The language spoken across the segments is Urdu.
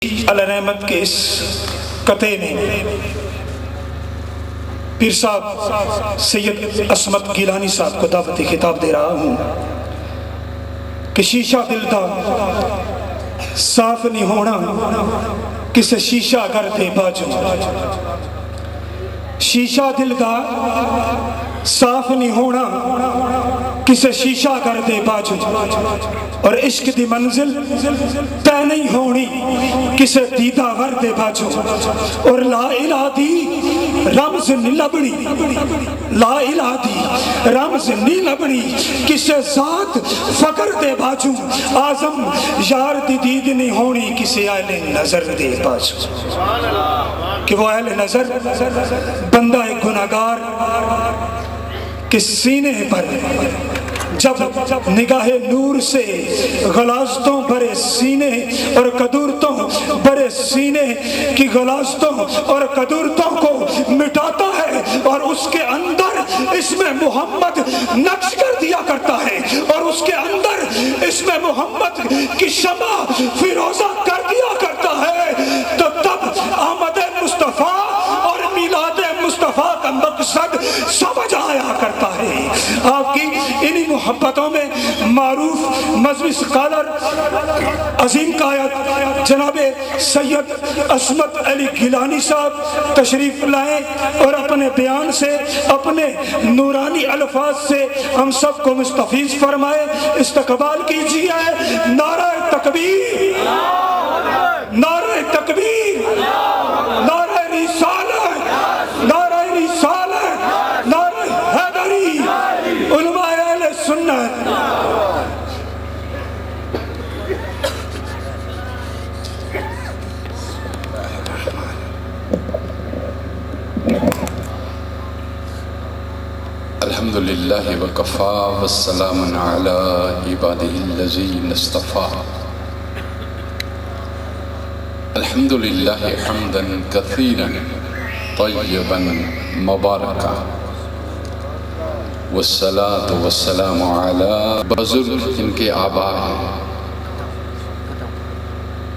علیہ رحمت کے اس قطعے میں پیر صاحب سید عصمت گیلانی صاحب کو دعوت خطاب دے رہا ہوں کہ شیشہ دل دا صاف نہیں ہونا کسے شیشہ کر دے باجو، شیشہ دل دا صاف نہیں ہونا کسے شیشہ کر دے باجو، اور عشق دی منزل طے نہیں ہونی کسے دیدہ ور دے باجو، اور لا الہ دی رمز نہیں لبنی، لا الہ دی رمز نہیں لبنی کسے ذات فقر دے باجو، آزم یار دی دید نہیں ہونی کسے اہل نظر دے باجو، کہ وہ اہل نظر بندہ ایک گناہگار کہ سینے پر جب نگاہ نور سے غلاظتوں بھرے سینے اور قدورتوں بھرے سینے کی غلاظتوں اور قدورتوں کو مٹاتا ہے اور اس کے اندر اس میں محمد نقش کر دیا کرتا ہے، اور اس کے اندر اس میں محمد کی شمع فیروزہ کر دیا کرتا ہے، تو تب آمد مصطفیٰ اور میلاد مصطفیٰ کا مقصد سمجھ آیا کرتا ہے۔ آپ کی انہی محبتوں میں معروف مذہبی اسکالر عظیم قائد جناب سید عصمت علی گیلانی صاحب تشریف لائیں اور اپنے بیان سے، اپنے نورانی الفاظ سے ہم سب کو مستفیض فرمائے۔ استقبال کیجیے نعرہ تکبیر، نعرہ تکبیر، نعرہ رسالت، نعرہ رسالت، نعرہ حیدری، علماء اہل سنت۔ الحمدللہ وکفا والسلام علی عبادہ الذین اصطفا، الحمدللہ حمدا کثیرا طیبا مبارکا، والصلاة والسلام علی بزرگ ان کے آبا ہیں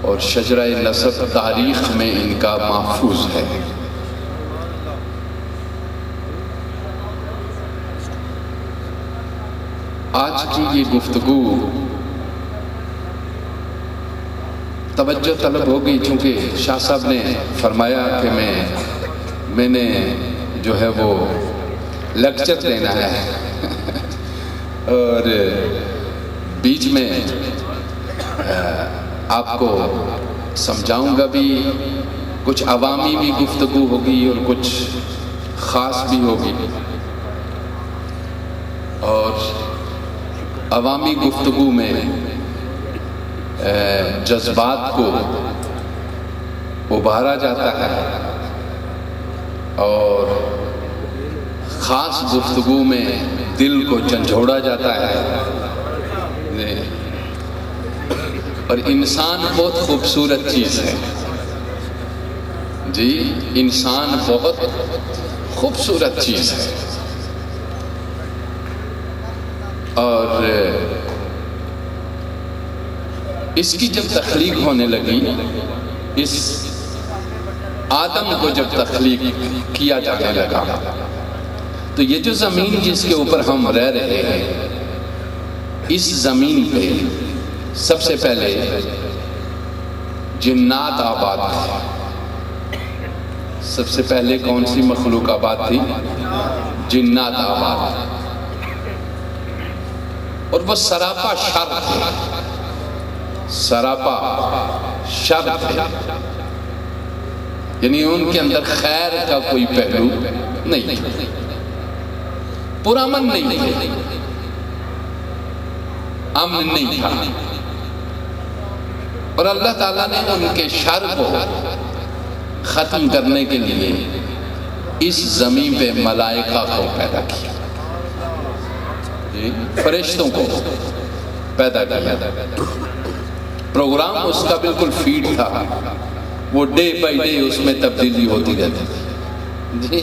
اور شجرہ نسب تاریخ میں ان کا محفوظ ہے۔ آج کی یہ گفتگو توجہ طلب ہو گئی چونکہ شاہ صاحب نے فرمایا کہ میں نے جو ہے وہ لیکچر دینا ہے اور بیچ میں آپ کو سمجھاؤں گا بھی، کچھ عوامی بھی گفتگو ہوگی اور کچھ خاص بھی ہوگی، اور عوامی گفتگو میں جذبات کو ابھارا جاتا ہے اور خاص گفتگو میں دل کو جھنجھوڑا جاتا ہے، اور انسان بہت خوبصورت چیز ہے جی، انسان بہت خوبصورت چیز ہے، اور اس کی جب تخلیق ہونے لگی، اس آدم کو جب تخلیق کیا جانے لگا، تو یہ جو زمین جس کے اوپر ہم رہ رہے ہیں، اس زمین پہ سب سے پہلے جنات آباد تھے۔ سب سے پہلے کون سی مخلوق آباد تھی؟ جنات آباد، اور وہ سراپا شر تھے، سراپا شر تھے، یعنی ان کے اندر خیر کا کوئی پہلو نہیں تھا، پرامن نہیں تھے، امن نہیں تھا، اور اللہ تعالیٰ نے ان کے شر کو ختم کرنے کے لیے اس زمین پہ ملائکہ کو پیدا کیا، فرشتوں کو پیدا کیا۔ پروگرام اس کا بالکل فیڈ تھا، وہ ڈے بائی ڈے اس میں تبدیلی ہوتی رہتی تھی۔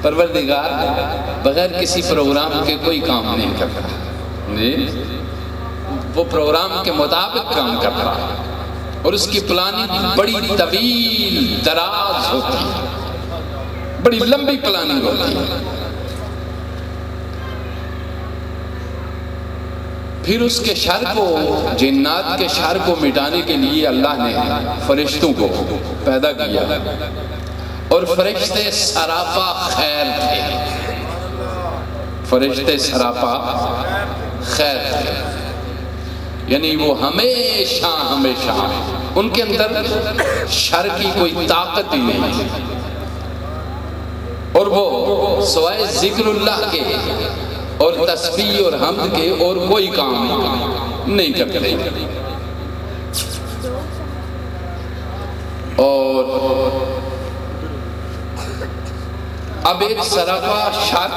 پروردگار بغیر کسی پروگرام کے کوئی کام نہیں کرتا، وہ پروگرام کے مطابق کام کرتا، اور اس کی پلاننگ بڑی طویل دراز ہوتی ہے، بڑی لمبی پلاننگ ہوتی ہے۔ پھر اس کے شر کو، جنات کے شر کو مٹانے کے لیے اللہ نے فرشتوں کو پیدا کیا، اور فرشتے سراپا خیر تھے، فرشتے سراپا خیر تھے، یعنی وہ ہمیشہ ان کے اندر شر کی کوئی طاقت ہی نہیں تھی، اور وہ سوائے ذکر اللہ کے اور تسبیح اور حمد کے اور کوئی کام نہیں کرتے۔ اور اب ایک سراپا شر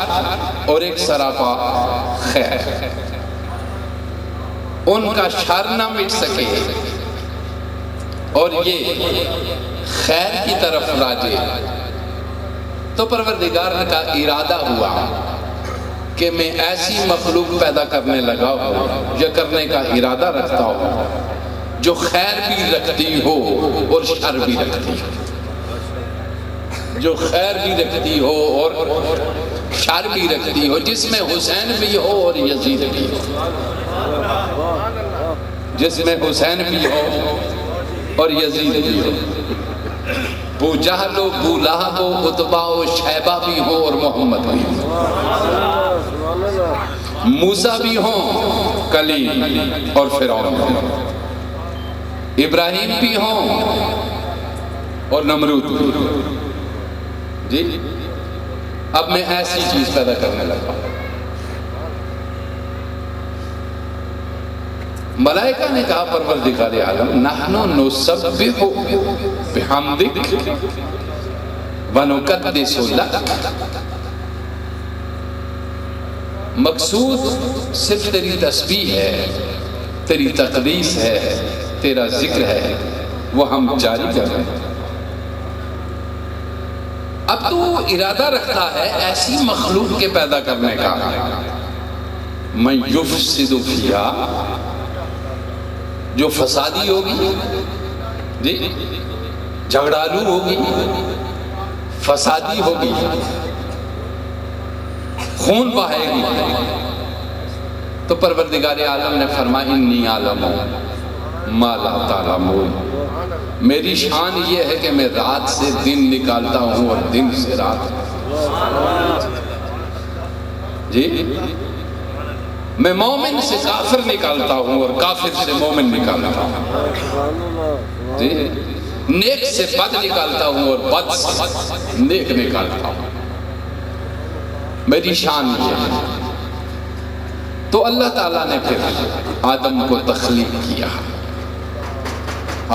اور ایک سراپا خیر، ان کا شر نہ مٹ سکے اور یہ خیر کی طرف راجے، تو پروردگار کا ارادہ ہوا کہ میں ایسی مخلوق پیدا کرنے لگا ہوں یا کرنے کا ارادہ رکھتا ہوں جو خیر بھی رکھتی ہو اور شر بھی رکھتی ہو، جو خیر بھی رکھتی ہو اور شر بھی رکھتی ہو، جس میں حسین بھی ہو اور یزید بھی ہو، جس میں حسین بھی ہو اور یزید بھی ہو، بو جہل و بو لہب و عتبہ و شیبہ بھی ہو اور محمد بھی ہو، موسیٰ بھی ہوں، کلیم اور فرعون بھی ہوں، ابراہیم بھی ہوں اور نمرود بھی ہوں۔ جی اب میں ایسی چیز پیدا کرنے لگا۔ ملائکہ نے کہا پروردگار عالم نحن نسبح بحمدک ونقدس لک، مقصود صرف تیری تسبیح ہے، تیری تقدیس ہے، تیرا ذکر ہے، وہ ہم جاری کر رہے ہیں۔ اب تو ارادہ رکھتا ہے ایسی مخلوق کے پیدا کرنے کا، من یفسد فیہا، جو فسادی ہوگی، جی جھگڑالو ہوگی، فسادی ہوگی، خون بہائے گی، تو پروردگار عالم نے فرمایا انی عالم ما لا تعلمون، میری شان یہ ہے کہ میں رات سے دن نکالتا ہوں اور دن سے رات، جی میں مومن سے کافر نکالتا ہوں اور کافر سے مومن نکالتا ہوں، جی نیک سے بد نکالتا ہوں اور بد سے نیک نکالتا ہوں، میری شان یہ ہے۔ تو اللہ تعالیٰ نے پھر آدم کو تخلیق کیا،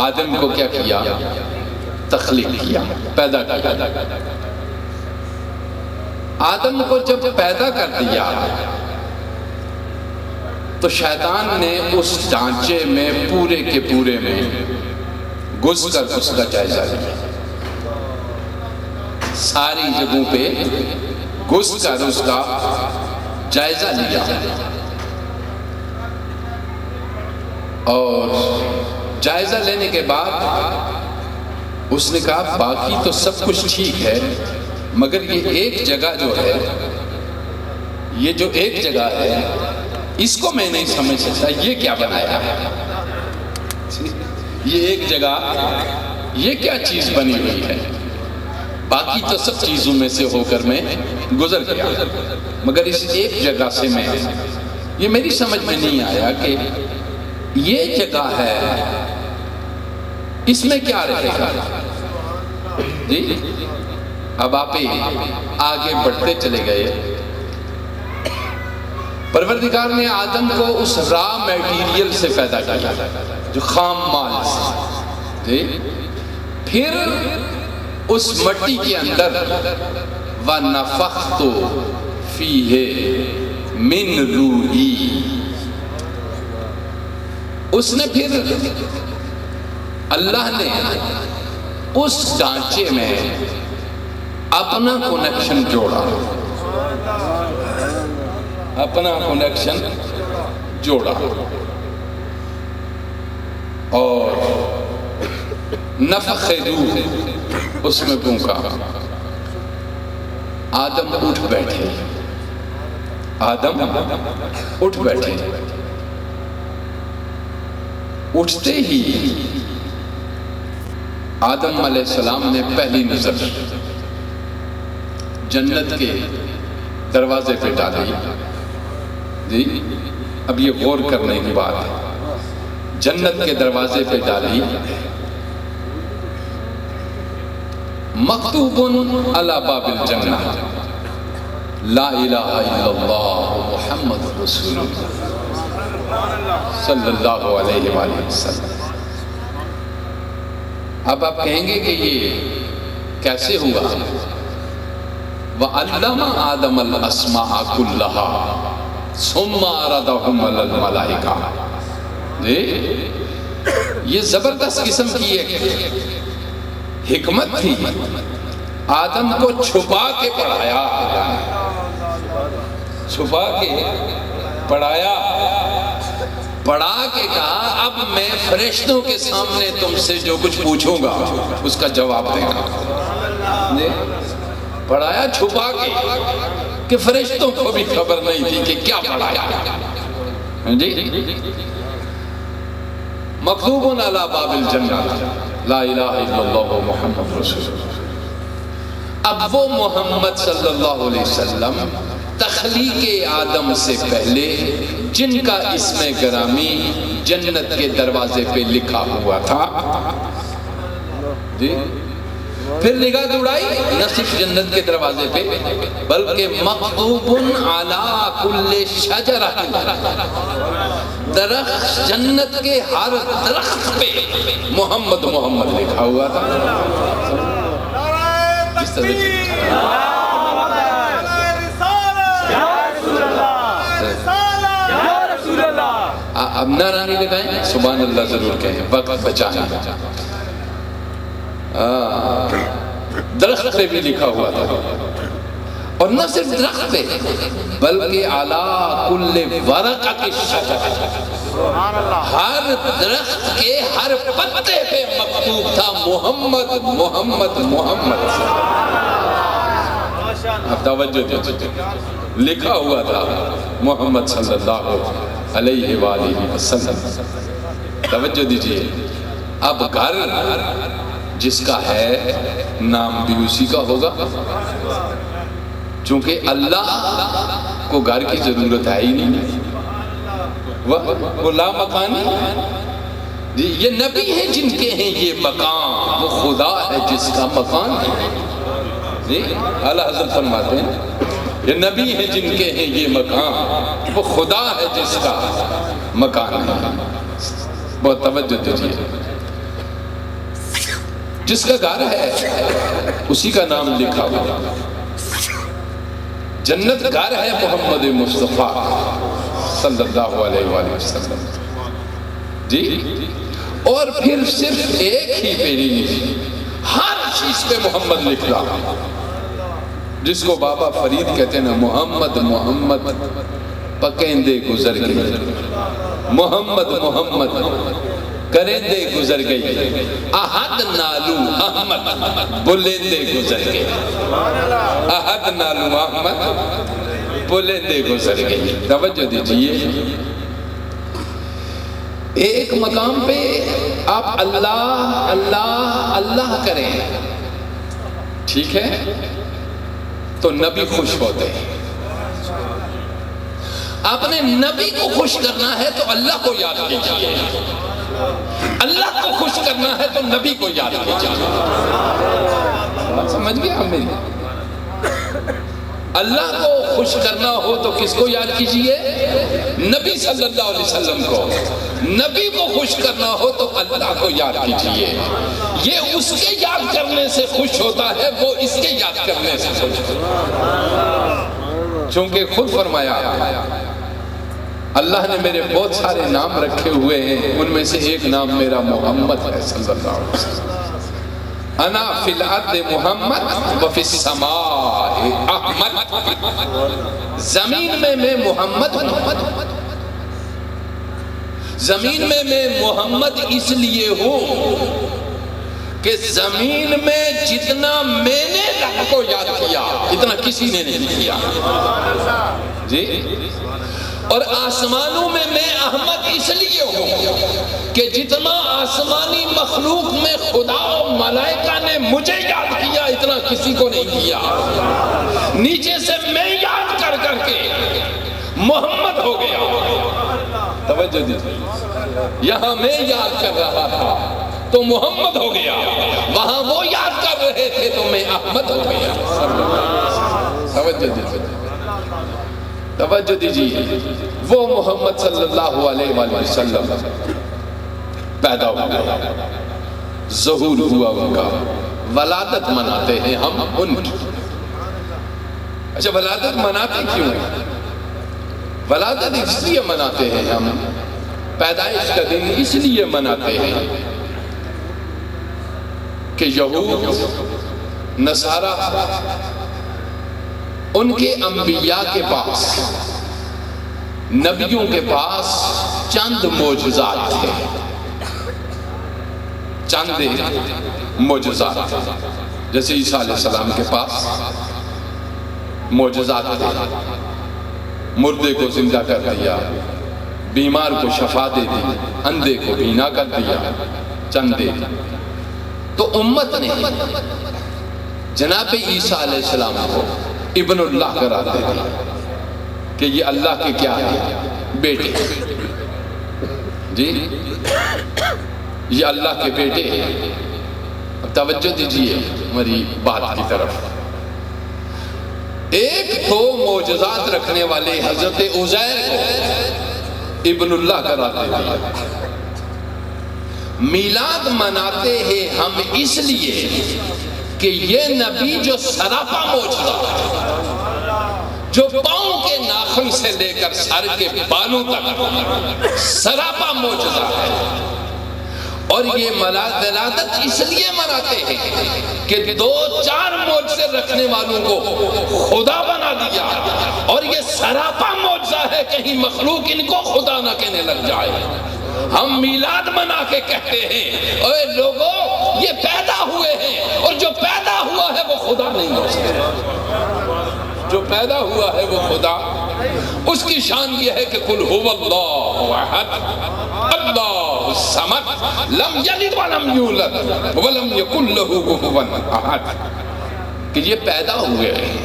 آدم کو کیا کیا؟ تخلیق کیا، پیدا کیا۔ آدم کو جب پیدا کر دیا تو شیطان نے اس ڈھانچے میں پورے کے پورے میں گھس کر اس کا جائزہ لیا، ساری جگہوں پہ گھس کر اس کا جائزہ لیا، اور جائزہ لینے کے بعد اس نے کہا باقی تو سب کچھ ٹھیک ہے، مگر یہ ایک جگہ جو ہے، یہ جو ایک جگہ ہے اس کو میں نہیں سمجھ سکتا، یہ کیا بنایا ہے، یہ ایک جگہ یہ کیا چیز بنی ہوئی ہے، باقی تو سب چیزوں میں سے ہو کر میں گزر گیا، مگر اس ایک جگہ سے میں یہ میری سمجھ میں نہیں آیا کہ یہ جگہ ہے، اس میں کیا رہے گا۔ جی اب آپ آگے بڑھتے چلے گئے، پروردگار نے آدم کو اس را میٹیریل سے پیدا کیا، جو خام مال سے، جی پھر اس مٹی کے اندر وَنَفَخْتُ فِيهِ مِن رُوحِي، اس نے پھر اللہ نے اس ڈھانچے میں اپنا کنیکشن جوڑا، اپنا کنیکشن جوڑا، اور نفخ روح اس میں پھونکا، آدم اٹھ بیٹھے، آدم اٹھ بیٹھے۔ اٹھتے ہی آدم علیہ السلام نے پہلی نظر جنت کے دروازے پہ ڈالی۔ جی اب یہ غور کرنے کی بات ہے، جنت کے دروازے پہ ڈالی، مکتوب علی باب الجنہ لا الہ الا اللہ محمد رسول اللہ صلی اللہ علیہ وآلہ وسلم۔ اب آپ کہیں گے کہ یہ کیسے ہوا؟ وَعَلَّمَ آدَمَ الْأَسْمَاءَ كُلَّهَا ثُمَّ عَرَضَهُمْ عَلَى الْمَلَائِكَةِ۔ یہ زبردست قسم کی ایک حکمت تھی، آدم کو چھپا کے پڑھایا، چھپا کے پڑھایا، پڑھا کے کہا اب میں فرشتوں کے سامنے تم سے جو کچھ پوچھوں گا اس کا جواب دے گا۔ پڑھایا چھپا کے کہ فرشتوں کو بھی خبر نہیں تھی کہ کیا پڑھایا۔ جی مکتوب علی باب الجنہ لا الہ الا اللہ محمد رسول اللہ۔ اب وہ محمد صلی اللہ علیہ وسلم تخلیق آدم سے پہلے جن کا اسم گرامی جنت کے دروازے پہ لکھا ہوا تھا، جی پھر نگاہ دوڑائی نہ صرف جنت کے دروازے پہ بلکہ مکتوب علی کل شجرہ، درخت جنت کے ہر درخت پہ محمد محمد لکھا ہوا تھا۔ جس طرح اب نعرہ نہیں لگائیں، سبحان اللہ ضرور کہیں، وقت بچانا۔ درخت پہ بھی لکھا ہوا تھا، اور نہ صرف درخت پہ بلکہ علی کل ورقۃ الشجر، ہر درخت کے ہر پتے پہ مکتوب تھا محمد محمد محمد۔ اب توجہ دیجئے، لکھا ہوا تھا محمد صلی اللہ علیہ وآلہ وسلم۔ توجہ دیجئے، اب گھر جس کا ہے نام بھی اسی کا ہوگا، چونکہ اللہ کو گھر کی ضرورت ہے ہی نہیں، وہ لا مکانی۔ یہ نبی ہیں جن کے ہیں یہ مقام، وہ خدا ہے جس کا مکان ہے۔ جی اعلی حضرت فرماتے ہیں یہ نبی ہیں جن کے ہیں یہ مقام، وہ خدا ہے جس کا مکان ہے۔ بہت توجہ دیجیے، جس کا گھر ہے اسی کا نام لکھا ہوا، جنت گھر ہے محمد مصطفیٰ صلی اللہ علیہ وآلہ وسلم۔ جی اور پھر صرف ایک ہی پہ نہیں، ہر چیز پہ محمد لکھ رہا، جس کو بابا فرید کہتے ہیں نا، محمد محمد پکیندے گزر گئی، محمد محمد کریندے گزر گئی، احد نالو احمد بلیندے گزر گئی، احد نالو احمد بلیندے گزر گئی۔ توجہ دیجئے، ایک مقام پہ آپ اللہ اللہ اللہ کریں، ٹھیک ہے، تو نبی خوش ہوتے ہیں۔ آپ نے نبی کو خوش کرنا ہے تو اللہ کو یاد کیجئے، اللہ کو خوش کرنا ہے تو نبی کو یاد کیجئے۔ سمجھ گیا ہمیں؟ اللہ کو خوش کرنا ہو تو کس کو یاد کیجئے؟ نبی صلی اللہ علیہ وسلم کو۔ نبی کو خوش کرنا ہو تو اللہ کو یاد کیجئے۔ یہ اس کے یاد کرنے سے خوش ہوتا ہے، وہ اس کے یاد کرنے سے خوش ہوتا ہے۔ چونکہ خود فرمایا اللہ نے میرے بہت سارے نام رکھے ہوئے ہیں، ان میں سے ایک نام میرا محمد ہے صلی اللہ علیہ وسلم۔ انا فی الارض محمد وفی السماء احمد۔ زمین میں میں محمد ہوں، زمین میں میں محمد اس لیے ہوں کہ زمین میں جتنا میں نے رب کو یاد کیا اتنا کسی نے نہیں کیا جی، اور آسمانوں میں احمد اس لیے ہوں کہ جتنا آسمانی مخلوق میں خدا و ملائکہ نے مجھے یاد کیا اتنا کسی کو نہیں کیا. نیچے سے میں یاد کر کر کے محمد ہو گیا. توجہ دیجیے، یہاں میں یاد کر رہا تھا تو محمد ہو گیا، وہاں وہ یاد کر رہے تھے تو میں احمد ہو گیا. توجہ دیجیے، توجہ دیجیے. وہ محمد صلی اللہ علیہ وآلہ وسلم پیدا ہوا، ظہور ہوا ان کا، ولادت مناتے ہیں ہم ان کی. اچھا، ولادت مناتے کیوں ہیں؟ ولادت اس لیے مناتے ہیں ہم، پیدائش کا دن اس لیے مناتے ہیں کہ یہود نصارہ ان کے انبیاء کے پاس، نبیوں کے پاس چند معجزات تھے، چند معجزات. جیسے عیسیٰ علیہ السلام کے پاس معجزات تھے، مردے کو زندہ کر دیا، بیمار کو شفا دے دی، اندھے کو بینا کر دیا، چندے. تو امت نے جناب عیسیٰ علیہ السلام کو ابن اللہ قرار دے دیا کہ یہ اللہ کے کیا ہے؟ بیٹے. جی، یہ اللہ کے بیٹے ہیں. توجہ دیجئے ہماری بات کی طرف. ایک تو معجزات رکھنے والے حضرت عزیر کو ابن اللہ قرار دے دیا. میلاد مناتے ہیں ہم اس لیے کہ یہ نبی جو سراپا معجزہ ہے، جو پاؤں کے ناخن سے لے کر سر کے بالوں تک سراپا معجزہ ہے. اور یہ ولادت اس لیے مناتے ہیں کہ 2-4 معجزے رکھنے والوں کو خدا بنا دیا، اور یہ سراپا معجزہ ہے، کہیں مخلوق ان کو خدا نہ کہنے لگ جائے. ہم میلاد منا کے کہتے ہیں اے لوگوں یہ پیدا ہوئے ہیں، اور جو پیدا ہوا ہے وہ خدا نہیں ہو سکتا. جو پیدا ہوا ہے وہ خدا. اس کی شان یہ ہے کہ قل هو اللہ احد اللہ الصمد لم یلد ولم یولد ولم یکن له کفوا احد. کہ یہ پیدا ہوئے ہیں،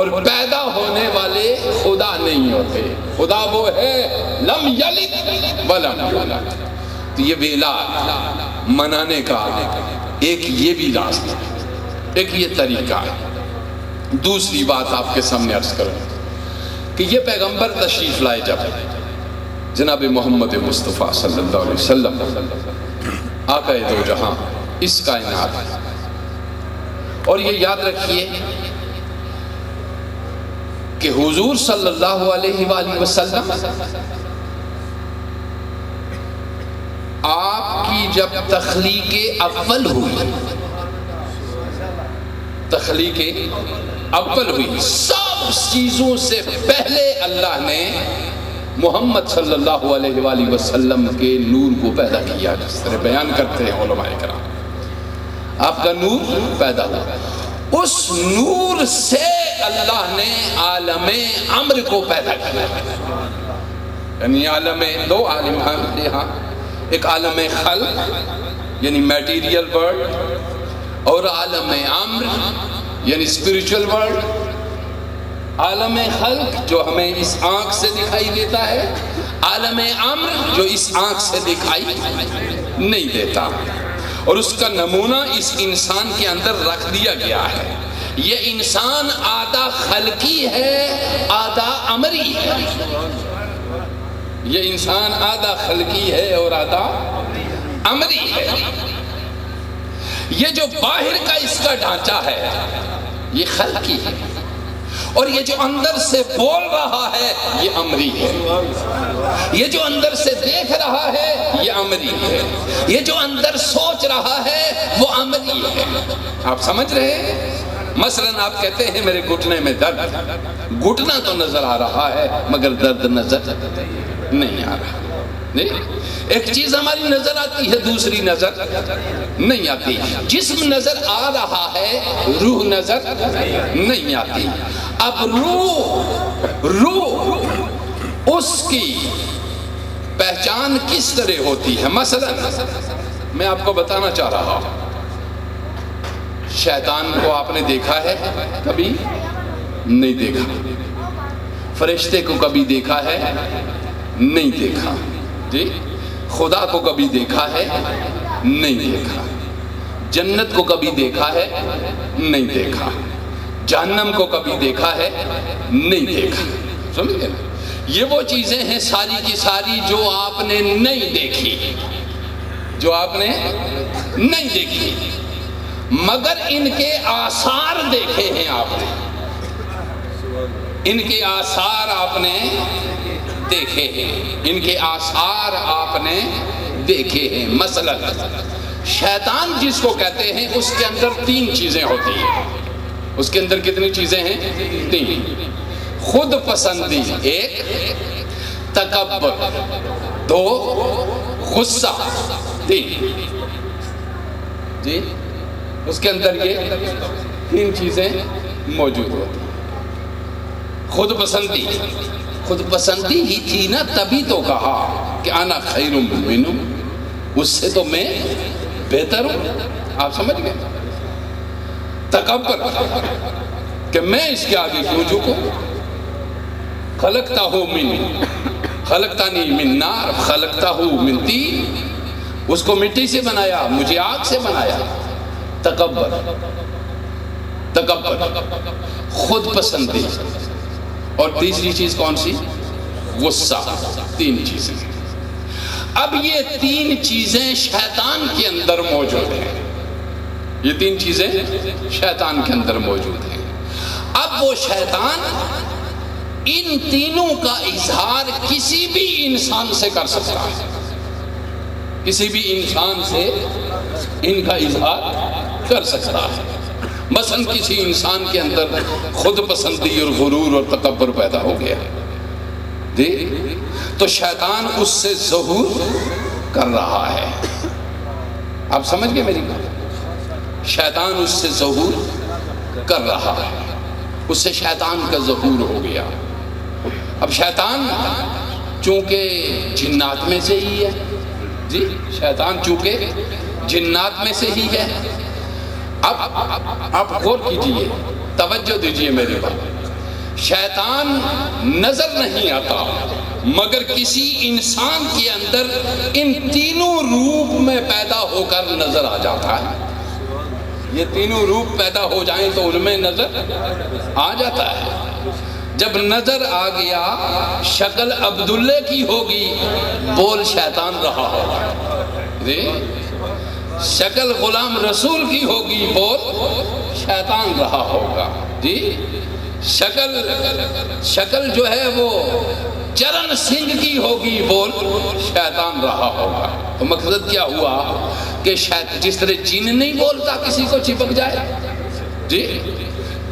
اور پیدا ہونے والے خدا نہیں ہوتے. خدا وہ ہے لم یلد ولم یولد. تو یہ میلاد منانے کا ایک یہ بھی راستہ، ایک یہ طریقہ ہے. دوسری بات آپ کے سامنے عرض کروں کہ یہ پیغمبر تشریف لائے جب جناب محمد مصطفیٰ صلی اللہ علیہ وسلم، آقا دو جہاں، اس کائنات. اور یہ یاد رکھیے کہ حضور صلی اللہ علیہ وآلہ وسلم آپ کی جب تخلیق اول ہوئی، تخلیق اول ہوئی، سب چیزوں سے پہلے اللہ نے محمد صلی اللہ علیہ وآلہ وسلم کے نور کو پیدا کیا. جس طرح بیان کرتے ہیں علماء کرام، آپ کا نور پیدا ہوا. اس نور سے اللہ نے عالم امر کو پیدا کیا. یعنی دو عالم ہیں یہاں، ایک عالم خلق یعنی میٹیریل ورلڈ، اور عالم امر یعنی اسپریچول ورلڈ. عالم خلق جو ہمیں اس آنکھ سے دکھائی دیتا ہے، عالم امر جو اس آنکھ سے دکھائی نہیں دیتا. اور اس کا نمونہ اس انسان کے اندر رکھ دیا گیا ہے. یہ انسان آدھا خلقی ہے، آدھا امری ہے. یہ انسان آدھا خلقی ہے اور آدھا امری ہے. یہ جو باہر کا اس کا ڈھانچہ ہے یہ خلقی ہے، اور یہ جو اندر سے بول رہا ہے یہ امری ہے. یہ جو اندر سے دیکھ رہا ہے یہ امری ہے. یہ جو اندر سوچ رہا ہے وہ امری ہے. آپ سمجھ رہے ہیں؟ مثلا آپ کہتے ہیں میرے گھٹنے میں درد، گھٹنا تو نظر آ رہا ہے مگر درد نظر نہیں آ رہا. ایک چیز ہماری نظر آتی ہے، دوسری نظر نہیں آتی. جسم نظر آ رہا ہے، روح نظر نہیں آتی. اب روح اس کی پہچان کس طرح ہوتی ہے؟ مثلا میں آپ کو بتانا چاہ رہا ہوں، شیطان کو آپ نے دیکھا ہے؟ کبھی نہیں دیکھا. فرشتے کو کبھی دیکھا ہے؟ نہیں دیکھا. جی خدا کو کبھی دیکھا ہے؟ نہیں دیکھا. جنت کو کبھی دیکھا ہے؟ نہیں دیکھا. جہنم کو کبھی دیکھا ہے؟ نہیں دیکھا. سمجھ گئے نا؟ یہ وہ چیزیں ہیں ساری کی ساری جو آپ نے نہیں دیکھی، جو آپ نے نہیں دیکھی، مگر ان کے آثار دیکھے ہیں آپ نے. ان کے آثار آپ نے دیکھے ہیں، ان کے آثار آپ نے دیکھے ہیں. مثلا شیطان جس کو کہتے ہیں، اس کے اندر 3 چیزیں ہوتی ہیں. اس کے اندر کتنی چیزیں ہیں؟ 3. خود پسندی 1، تکبر 2، غصہ 3. جی اس کے اندر یہ 3 چیزیں موجود ہوتی ہیں. خود پسندی ہی تھی نا، تبھی تو کہا کہ انا خیر منہ، اس سے تو میں بہتر ہوں. آپ سمجھ گئے؟ تکبر کہ میں اس کے آگے کیوں جھکوں. خلقتنی من نار خلقتہ من طین، اس کو مٹی سے بنایا، مجھے آگ سے بنایا. تکبر خود پسندی. اور تیسری چیز کون سی؟ غصہ. 3 چیزیں. اب یہ 3 چیزیں شیطان کے اندر موجود ہیں. یہ 3 چیزیں شیطان کے اندر موجود ہیں. اب وہ شیطان ان تینوں کا اظہار کسی بھی انسان سے کر سکتا ہے. کسی بھی انسان سے ان کا اظہار کر سکتا ہے. مثلا کسی انسان کے اندر خود پسندی اور غرور اور تکبر پیدا ہو گیا تو شیطان اس سے ظہور کر رہا ہے. آپ سمجھ گئے میری بات؟ شیطان اس سے ظہور کر رہا ہے. اس سے شیطان کا ظہور ہو گیا. اب شیطان چونکہ جنات میں سے ہی ہے، جی شیطان چونکہ جنات میں سے ہی ہے. اب آپ غور کیجئے، توجہ دیجئے میری بات. شیطان نظر نہیں آتا، مگر کسی انسان کے اندر ان تینوں روپ میں پیدا ہو کر نظر آ جاتا ہے. یہ تینوں روپ پیدا ہو جائیں تو ان میں نظر آ جاتا ہے. جب نظر آ گیا، شکل عبداللہ کی ہوگی، بول شیطان رہا ہوگا. شکل غلام رسول کی ہوگی، بول شیطان رہا ہوگا. جی شکل جو ہے وہ چرن سنگھ کی ہوگی، بول شیطان رہا ہوگا. تو مقصد کیا ہوا کہ جس طرح جن نہیں بولتا کسی کو چپک جائے، جی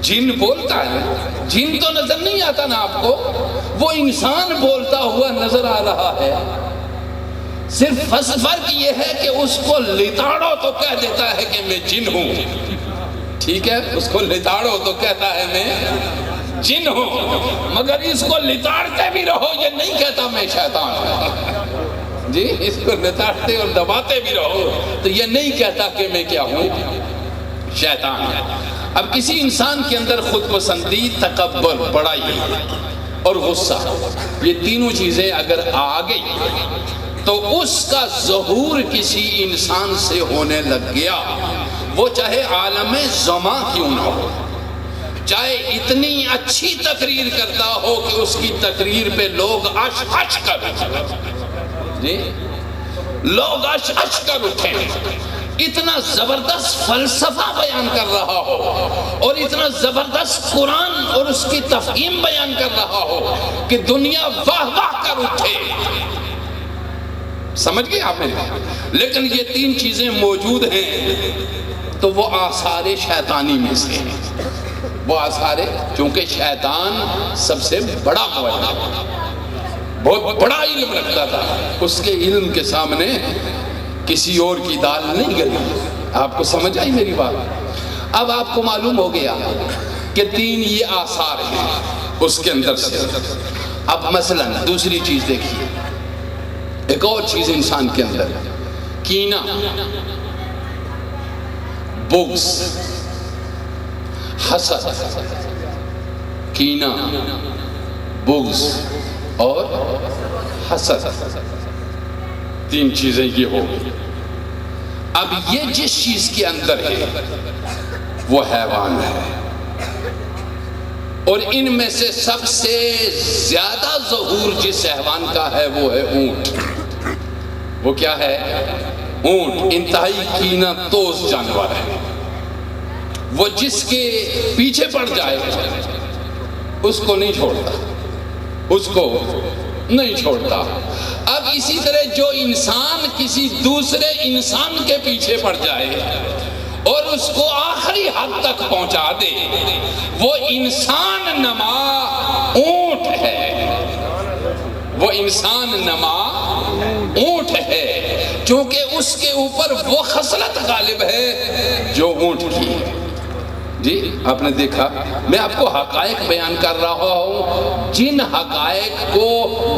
جن بولتا ہے، جن تو نظر نہیں آتا نا آپ کو، وہ انسان بولتا ہوا نظر آ رہا ہے. صرف فرق یہ ہے کہ اس کو لتاڑو تو کہہ دیتا ہے کہ میں جن ہوں. ٹھیک ہے، اس کو لتاڑو تو کہتا ہے میں جن ہوں، مگر اس کو لتاڑتے بھی رہو یہ نہیں کہتا میں شیطان ہوں. جی اس کو لتاڑتے اور دباتے بھی رہو تو یہ نہیں کہتا کہ میں کیا ہوں، شیطان ہے. اب کسی انسان کے اندر خود پسندی، تکبر، بڑائی اور غصہ، یہ تینوں چیزیں اگر آ گئی تو اس کا ظہور کسی انسان سے ہونے لگ گیا، وہ چاہے عالم زمان کیوں نہ ہو، چاہے اتنی اچھی تقریر کرتا ہو کہ اس کی تقریر پہ لوگ اش اش کر اٹھیں. جی لوگ اش اش کر اٹھیں. اتنا زبردست فلسفہ بیان کر رہا ہو اور اتنا زبردست قرآن اور اس کی تفہیم بیان کر رہا ہو کہ دنیا واہ واہ کر اٹھے. سمجھ گئے آپ میرے؟ لیکن یہ 3 چیزیں موجود ہیں تو وہ آثار شیطانی میں سے ہیں. وہ آثار، چونکہ شیطان سب سے بڑا موجود ہے، بہت بڑا علم رکھتا تھا، اس کے علم کے سامنے کسی اور کی دال نہیں گلی۔ آپ کو سمجھ آئی میری بات؟ اب آپ کو معلوم ہو گیا کہ 3 یہ آثار ہیں اس کے اندر سے۔ اب مثلا دوسری چیز دیکھیے، ایک اور چیز انسان کے اندر، کینہ، بغض، حسد، کینہ، بغض اور حسد، 3 چیزیں یہ ہو گئی۔ اب یہ جس چیز کے اندر ہے وہ حیوان ہے، اور ان میں سے سب سے زیادہ ظہور جس حیوان کا ہے وہ ہے اونٹ۔ وہ کیا ہے؟ اونٹ انتہائی کینہ توز جانور ہے۔ وہ جس کے پیچھے پڑ جائے اس کو نہیں چھوڑتا، اس کو نہیں چھوڑتا۔ اب اسی طرح جو انسان کسی دوسرے انسان کے پیچھے پڑ جائے اور اس کو آخری حد تک پہنچا دے، وہ انسان نما اونٹ ہے، وہ انسان نما اونٹ ہے، چونکہ اس کے اوپر وہ خصلت غالب ہے جو اونٹ کی۔ جی آپ نے دیکھا، میں آپ کو حقائق بیان کر رہا ہوں جن حقائق کو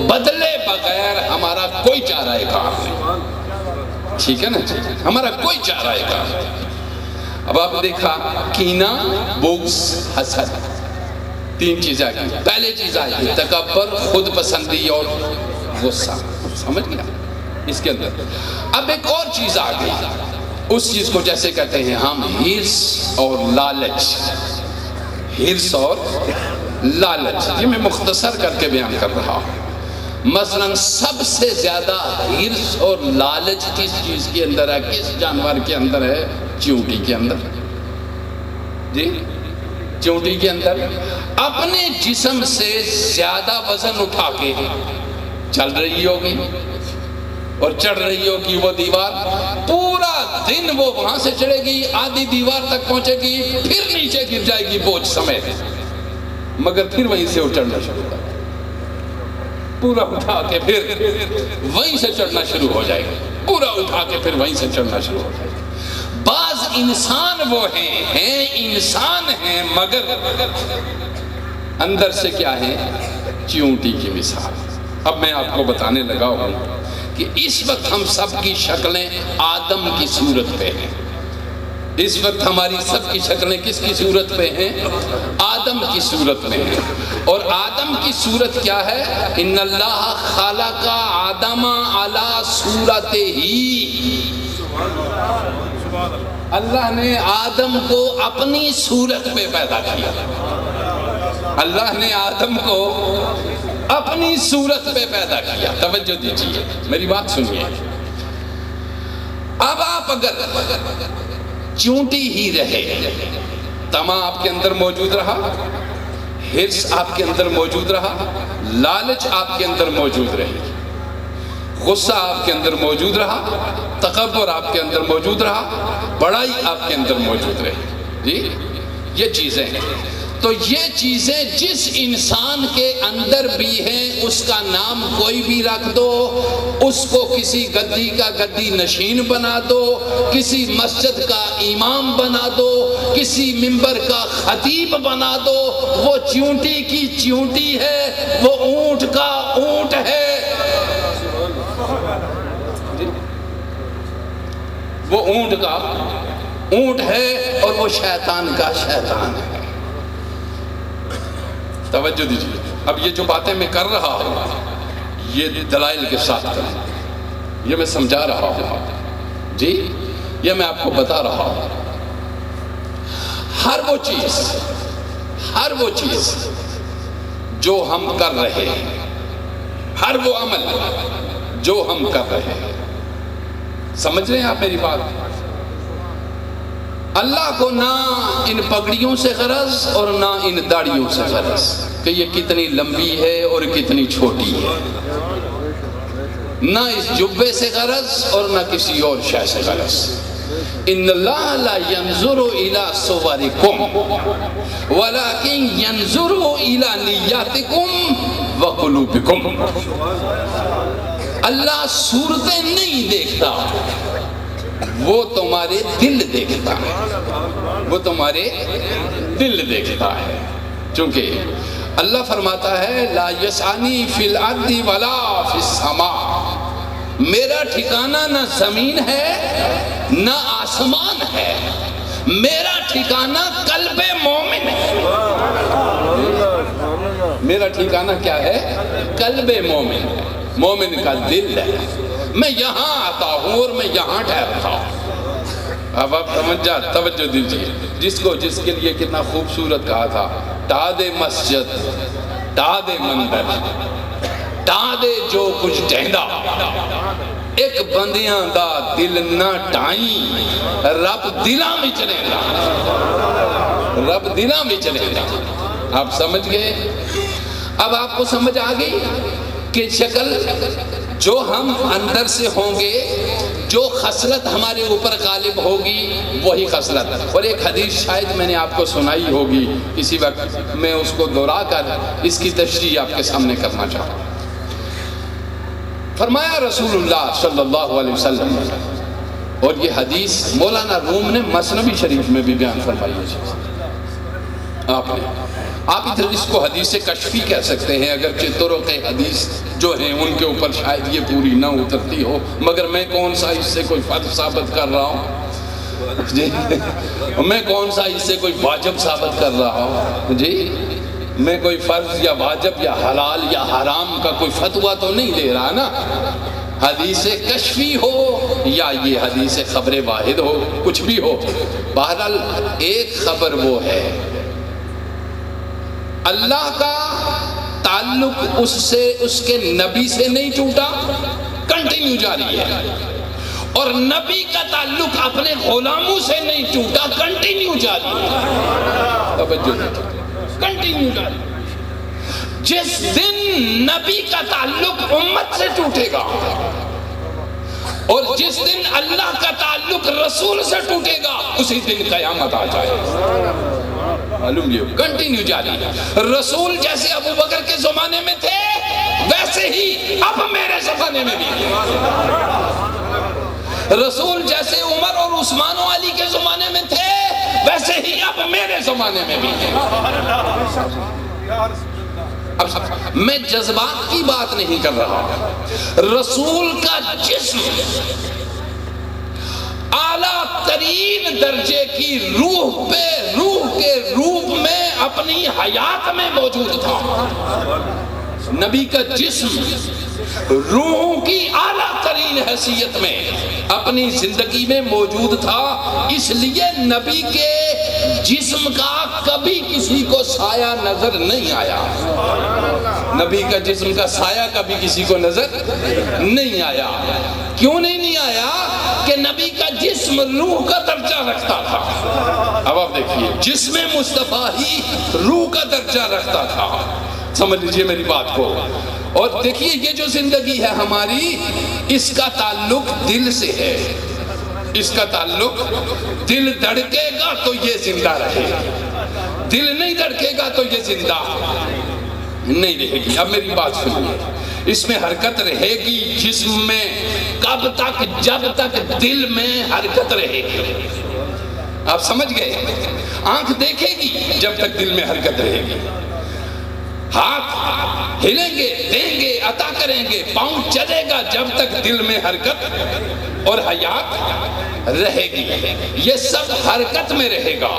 بدلے بغیر ہمارا کوئی چارہ کار نہیں، ٹھیک ہے نا؟ ہمارا کوئی چارہ کار نہیں۔ اب آپ دیکھا، کینہ، بغض، حسد، 3 چیزیں آئی۔ پہلے چیز آئی تکبر، خود پسندی اور غصہ، سمجھ گیا اس کے اندر۔ اب ایک اور چیز آ گئی، اس چیز کو جیسے کہتے ہیں ہم ہرس اور لالچ۔ ہرس اور لالچ یہ میں مختصر کر کے بیان کر رہا ہوں۔ مثلا سب سے زیادہ ہرس اور لالچ کس چیز کے اندر ہے؟ کس جانور کے اندر ہے؟ چیونٹی کے اندر۔ جی چیونٹی کے اندر اپنے جسم سے زیادہ وزن اٹھا کے چل رہی ہوگی اور چڑھ رہی ہوگی وہ دیوار، پورا دن وہ وہاں سے چڑھے گی، آدھی دیوار تک پہنچے گی، پھر نیچے گر جائے گی بوجھ سمیت، مگر پھر وہیں سے وہ چڑھنا شروع کر، پورا اٹھا کے پھر وہیں سے چڑھنا شروع ہو جائے گی، پورا اٹھا کے پھر وہیں سے چڑھنا شروع ہو جائے گی۔ بعض انسان وہ ہیں انسان ہیں مگر اندر سے کیا ہے؟ چیونٹی کی مثال۔ اب میں آپ کو بتانے لگا ہوں کہ اس وقت ہم سب کی شکلیں آدم کی صورت پہ ہیں۔ اس وقت ہماری سب کی شکلیں کس کی صورت پہ ہیں؟ آدم کی صورت میں ہیں۔ اور آدم کی صورت کیا ہے؟ ان اللہ خلق آدم علی صورتہ ہی، اللہ نے آدم کو اپنی صورت پہ پیدا کیا۔ اللہ نے آدم کو اپنی صورت پہ پیدا کیا۔ توجہ دیجیے، میری بات سنیے۔ اب آپ اگر چونٹی ہی رہے، تما آپ کے اندر موجود رہا، ہرس آپ کے اندر موجود رہا، لالچ آپ کے اندر موجود رہی، غصہ آپ کے اندر موجود رہا، تکبر آپ کے اندر موجود رہا، بڑائی آپ کے اندر موجود رہی، جی یہ چیزیں ہیں۔ تو یہ چیزیں جس انسان کے اندر بھی ہیں، اس کا نام کوئی بھی رکھ دو، اس کو کسی گدی کا گدی نشین بنا دو، کسی مسجد کا امام بنا دو، کسی منبر کا خطیب بنا دو، وہ چیونٹی کی چیونٹی ہے، وہ اونٹ کا اونٹ ہے، وہ اونٹ کا اونٹ ہے اور وہ شیطان کا شیطان ہے۔ توجہ دیجیے، اب یہ جو باتیں میں کر رہا ہوں یہ دلائل کے ساتھ کریں، یہ میں سمجھا رہا ہوں، جی یہ میں آپ کو بتا رہا ہوں۔ ہر وہ چیز جو ہم کر رہے ہیں، ہر وہ عمل جو ہم کر رہے ہیں، سمجھ رہے ہیں آپ میری بات؟ اللہ کو نہ ان پگڑیوں سے غرض اور نہ ان داڑیوں سے غرض کہ یہ کتنی لمبی ہے اور کتنی چھوٹی ہے، نہ اس جبے سے غرض اور نہ کسی اور شے سے غرض۔ ان اللہ لا ينظر الى صورکم ولکن ينظر الى نیاتکم وقلوبکم. اللہ صورتیں نہیں دیکھتا، وہ تمہارے دل دیکھتا ہے، وہ تمہارے دل دیکھتا ہے. چونکہ اللہ فرماتا ہے لا یسعنی فی الارض ولا فی السماء، میرا ٹھکانہ نہ زمین ہے نہ آسمان ہے، میرا ٹھکانہ قلب مومن ہے. میرا ٹھکانہ کیا ہے؟ قلب مومن. مومن کا دل ہے. میں یہاں آتا ہوں اور میں یہاں ٹھہرتا ہوں. اب آپ سمجھا، توجہ دیجیے. جس کے لیے کتنا خوبصورت کہا تھا، ٹا دے مسجد، ٹا دے مندر، ٹا دے جو کچھ ٹہندا، ایک بندیاں دا دل نہ ٹائیں، رب دلاں میں چلے گا، رب دلاں میں چلے گا. آپ سمجھ گئے؟ اب آپ کو سمجھ آ گئی کہ شکل جو ہم اندر سے ہوں گے، جو خصلت ہمارے اوپر غالب ہوگی وہی خصلت. اور ایک حدیث شاید میں نے آپ کو سنائی ہوگی، اسی وقت میں اس کو دہرا کر اس کی تشریح آپ کے سامنے کرنا چاہتا ہوں. فرمایا رسول اللہ صلی اللہ علیہ وسلم، اور یہ حدیث مولانا روم نے مثنوی شریف میں بھی بیان فرمائی ہے. آپ ادھر اس کو حدیث کشفی کہہ سکتے ہیں، اگرچہ طرق حدیث جو ہیں ان کے اوپر شاید یہ پوری نہ اترتی ہو، مگر میں کون سا اس سے کوئی فرض ثابت کر رہا ہوں جی، میں کون سا اس سے کوئی واجب ثابت کر رہا ہوں جی، میں کوئی فرض یا واجب یا حلال یا حرام کا کوئی فتویٰ تو نہیں دے رہا نا. حدیث کشفی ہو یا یہ حدیث خبر واحد ہو، کچھ بھی ہو، بہرحال ایک خبر وہ ہے، اللہ کا تعلق اس سے، اس کے نبی سے نہیں ٹوٹا، کنٹینیو جاری ہے. اور نبی کا تعلق اپنے غلاموں سے نہیں ٹوٹا، کنٹینیو جاری ہے. توجہ کنٹینیو جاری. جس دن نبی کا تعلق امت سے ٹوٹے گا اور جس دن اللہ کا تعلق رسول سے ٹوٹے گا، اسی دن قیامت آ جائے. معلوم یہ کنٹینیو جاری ہے. رسول جیسے ابو بکر کے زمانے میں تھے ویسے ہی اب میرے زمانے میں بھی. رسول جیسے عمر اور عثمان و علی کے زمانے میں تھے ویسے ہی اب میرے زمانے میں بھی. اب میں جذبات کی بات نہیں کر رہا. رسول کا جسم اعلیٰ ترین درجے کی روح پہ، روح کے روپ میں اپنی حیات میں موجود تھا. نبی کا جسم روح کی اعلیٰ ترین حیثیت میں اپنی زندگی میں موجود تھا. اس لیے نبی کے جسم کا کبھی کسی کو سایہ نظر نہیں آیا. نبی کا جسم کا سایہ کبھی کسی کو نظر نہیں آیا. کیوں نہیں آیا؟ کہ نبی کا جسم روح کا درجہ رکھتا تھا. اب آپ دیکھیے، جسم مصطفیٰ ہی روح کا درجہ رکھتا تھا. سمجھ لیجئے میری بات کو. اور دیکھیے یہ جو زندگی ہے ہماری، اس کا تعلق دل سے ہے. اس کا تعلق، دل دھڑکے گا تو یہ زندہ رہے گا، دل نہیں دھڑکے گا تو یہ زندہ نہیں رہے گی. اب میری بات سنیے، اس میں حرکت رہے گی جسم میں کب تک؟ جب تک دل میں حرکت رہے گی. آپ سمجھ گئے؟ آنکھ دیکھے گی جب تک دل میں حرکت رہے گی، ہاتھ ہلیں گے، دیں گے، عطا کریں گے، پاؤں چلے گا جب تک دل میں حرکت اور حیات رہے گی. یہ سب حرکت میں رہے گا.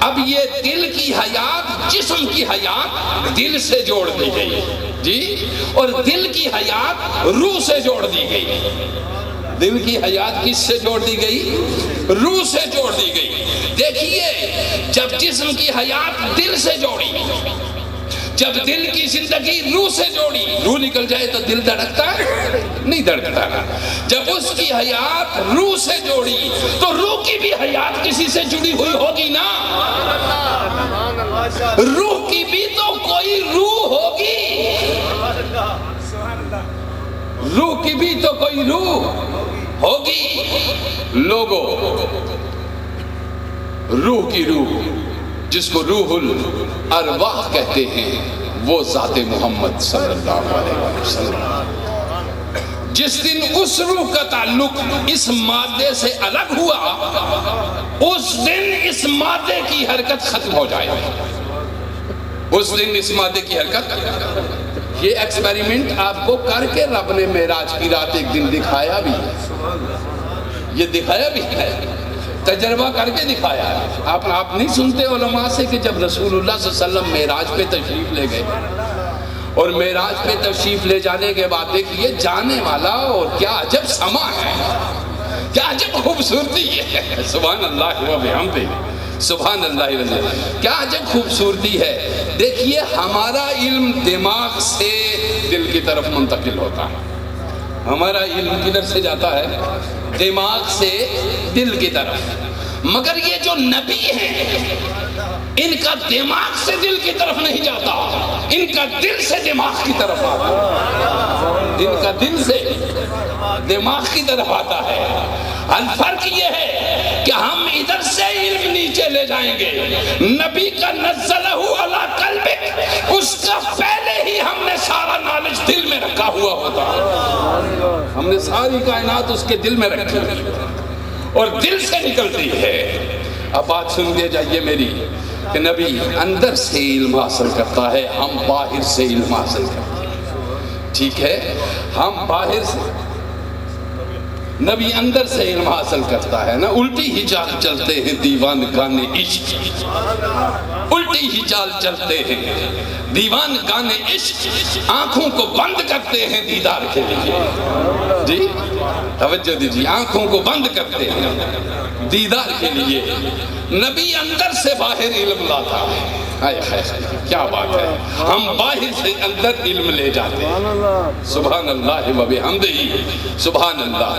اب یہ دل کی حیات، جسم کی حیات دل سے جوڑ دی گئی جی، اور دل کی حیات روح سے جوڑ دی گئی. دل کی حیات کس سے جوڑ دی گئی؟ روح سے جوڑ دی گئی. دیکھیے، جب جسم کی حیات دل سے جوڑی، جب دل کی زندگی روح سے جوڑی، روح نکل جائے تو دل دھڑکتا ہے؟ نہیں دھڑکتا. جب اس کی حیات روح سے جوڑی تو روح کی بھی حیات کسی سے جڑی ہوئی ہوگی نا. روح کی بھی تو کوئی روح ہوگی، روح کی بھی تو کوئی روح. ہوگی لوگوں روح کی روح جس کو روح الارواح کہتے ہیں، وہ ذات محمد صلی اللہ علیہ وسلم. جس دن اس روح کا تعلق اس مادے سے الگ ہوا، اس دن اس مادے کی حرکت ختم ہو جائے گی. اس دن اس مادے کی حرکت. یہ ایکسپیریمنٹ آپ کو کر کے رب نے معراج کی رات ایک دن دکھایا بھی ہے. یہ دکھایا بھی ہے، تجربہ کر کے دکھایا ہے. آپ نہیں سنتے علماء سے کہ جب رسول اللہ صلی اللہ علیہ وسلم معراج پہ تشریف لے گئے اور معراج پہ تشریف لے جانے کے بعد دیکھیے جانے والا اور کیا عجب سما ہے، کیا عجب خوبصورتی ہے. سبحان اللہ و بحمدہ، سبحان اللہ العظیم. کیا عجب خوبصورتی ہے. دیکھیے ہمارا علم دماغ سے دل کی طرف منتقل ہوتا ہے. ہمارا علم کدھر سے جاتا ہے؟ دماغ سے دل کی طرف. مگر یہ جو نبی ہیں ان کا دماغ سے دل کی طرف نہیں جاتا، ان کا دل سے دماغ کی طرف آتا ہے. ان کا دل سے دماغ کی طرف آتا ہے. الفرق یہ ہے کہ ہم ادھر سے علم نیچے لے جائیں گے. نبی کا نزلہ علی قلبک، اس کا پہلے ہی ہم نے سارا نالج دل میں رکھا ہوا ہوتا. ہم نے ساری کائنات اس کے دل میں رکھی اور دل سے نکلتی ہے. اب بات سن لے جائیے میری کہ نبی اندر سے علم حاصل کرتا ہے، ہم باہر سے علم حاصل کرتے ہیں. ٹھیک ہے، ہم باہر سے، نبی اندر سے علم حاصل کرتا ہے نا. الٹی ہی چال چلتے ہیں دیوان گانے عشق، الٹی ہی چال چلتے ہیں دیوان گانے عشق. آنکھوں کو بند کرتے ہیں دیدار کے لیے. جی توجہ دیجیے، آنکھوں کو بند کرتے ہیں دیدار کے لیے. نبی اندر سے باہر علم لاتا ہے. کیا بات ہے، ہم باہر سے اندر علم لے جاتے ہیں. سبحان اللہ و بحمدہ، سبحان اللہ.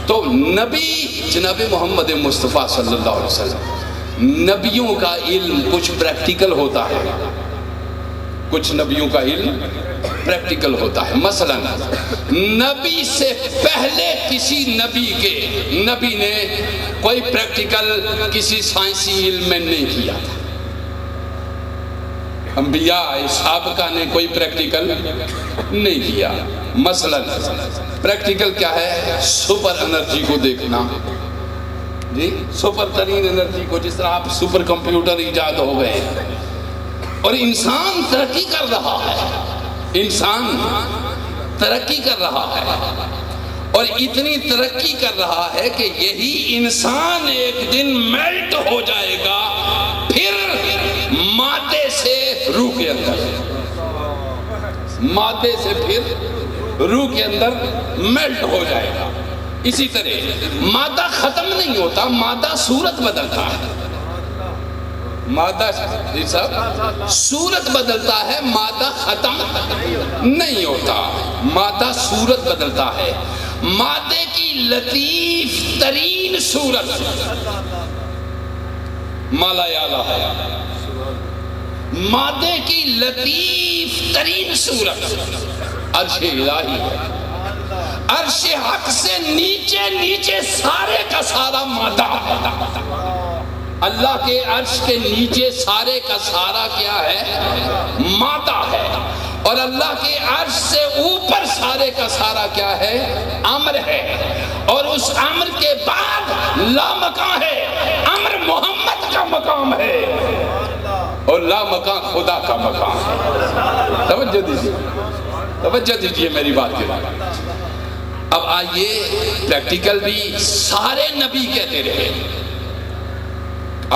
تو نبی جناب محمد مصطفیٰ صلی اللہ علیہ وسلم، نبیوں کا علم کچھ پریکٹیکل ہوتا ہے، کچھ نبیوں کا علم پریکٹیکل ہوتا ہے. مثلا نبی سے پہلے کسی نبی نے کوئی پریکٹیکل کسی سائنسی علم میں نہیں کیا تھا. انبیاء سابقہ نے کوئی پریکٹیکل نہیں کیا. مثلا پریکٹیکل کیا ہے؟ سپر انرجی کو دیکھنا. جی سپر ترین انرجی کو، جس طرح آپ سپر کمپیوٹر ایجاد ہو گئے اور انسان ترقی کر رہا ہے. انسان ترقی کر رہا ہے اور اتنی ترقی کر رہا ہے کہ یہی انسان ایک دن میلٹ ہو جائے گا، پھر مادے سے روح کے اندر، مادے سے پھر روح کے اندر میلٹ ہو جائے گا. اسی طرح مادہ ختم نہیں ہوتا، مادہ صورت بدلتا ہے. مادہ صورت بدلتا ہے، مادہ ختم نہیں ہوتا. مادہ صورت بدلتا ہے. مادے کی لطیف ترین صورت مالا اعلیٰ ہے. مادے کی لطیف ترین صورت عرش الہی ہے. عرش حق سے نیچے نیچے سارے کا سارا مادہ ہے. اللہ کے عرش کے نیچے سارے کا سارا کیا ہے؟ مادہ ہے. اور اللہ کے عرش سے اوپر سارے کا سارا کیا ہے؟ امر ہے. اور اس امر کے بعد لا مکان ہے. امر محمد کا مقام ہے اور لا مکان خدا کا مقام ہے. توجہ دیجیے میری بات کے بعد. اب آئیے پریکٹیکل بھی سارے نبی کہتے رہے.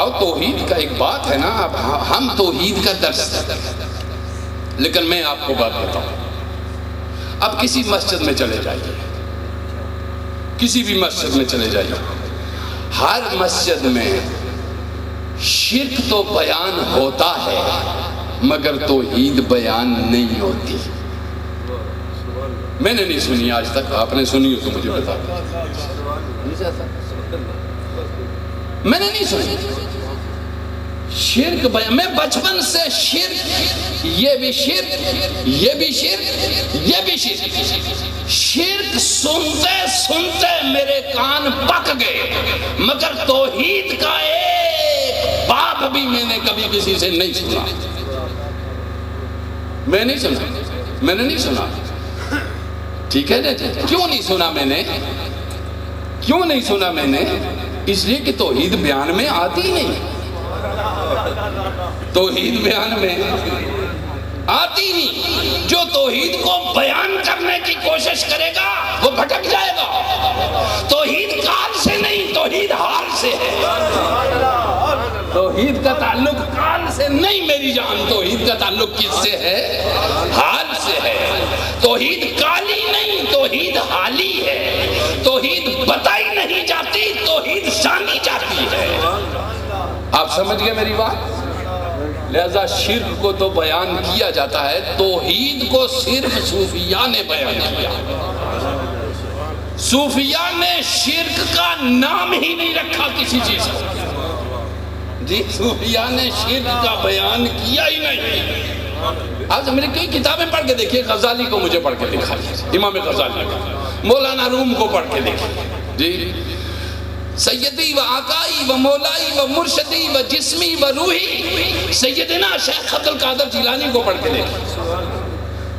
اور توحید کا ایک بات ہے نا، اب ہم توحید کا درس ہے، لیکن میں آپ کو بات بتاؤں. اب کسی مسجد میں چلے جائیے، کسی بھی مسجد میں چلے جائیے، ہر مسجد میں شرک تو بیان ہوتا ہے مگر توحید بیان نہیں ہوتی. میں نے نہیں سنی آج تک، آپ نے سنی ہو تو مجھے بتا. میں نے نہیں سنی. شرک بیان، میں بچپن سے شرک، یہ بھی شرک، یہ بھی شرک، یہ بھی شرک، شرک سنتے سنتے میرے کان پک گئے، مگر توحید کا ایک باب بھی میں نے کبھی کسی سے نہیں سنا۔ میں نے نہیں سنا، ٹھیک ہے نا؟ کیوں نہیں سنا میں نے؟ کیوں نہیں سنا میں نے؟ اس لیے کہ توحید بیان میں آتی ہی نہیں، توحید بیان میں آتی نہیں۔ جو توحید کو بیان کرنے کی کوشش کرے گا وہ بھٹک جائے گا۔ توحید کال سے نہیں، توحید حال سے ہے۔ توحید کا تعلق کال سے نہیں میری جان، توحید کا تعلق کس سے ہے؟ حال سے ہے۔ توحید کالی نہیں، توحید حالی ہے۔ توحید بتائی نہیں جاتی، توحید جانی جاتی ہے۔ آپ سمجھ گئے میری بات؟ لہذا شرک کو تو بیان کیا جاتا ہے، توحید کو صرف صوفیاء نے بیان کیا۔ صوفیاء نے شرک کا نام ہی نہیں رکھا کسی چیز کو، جی صوفیاء نے شرک کا بیان کیا ہی نہیں۔ آج میری کئی کتابیں پڑھ کے دیکھیے، غزالی کو مجھے پڑھ کے دکھائیے، امام غزالی کو، مولانا روم کو پڑھ کے دیکھیے، جی سیدی و آقائی و مولائی و مرشدی و جسمی و روحی سیدنا شیخ عبد القادر جیلانی کو پڑھ کے دیکھیے،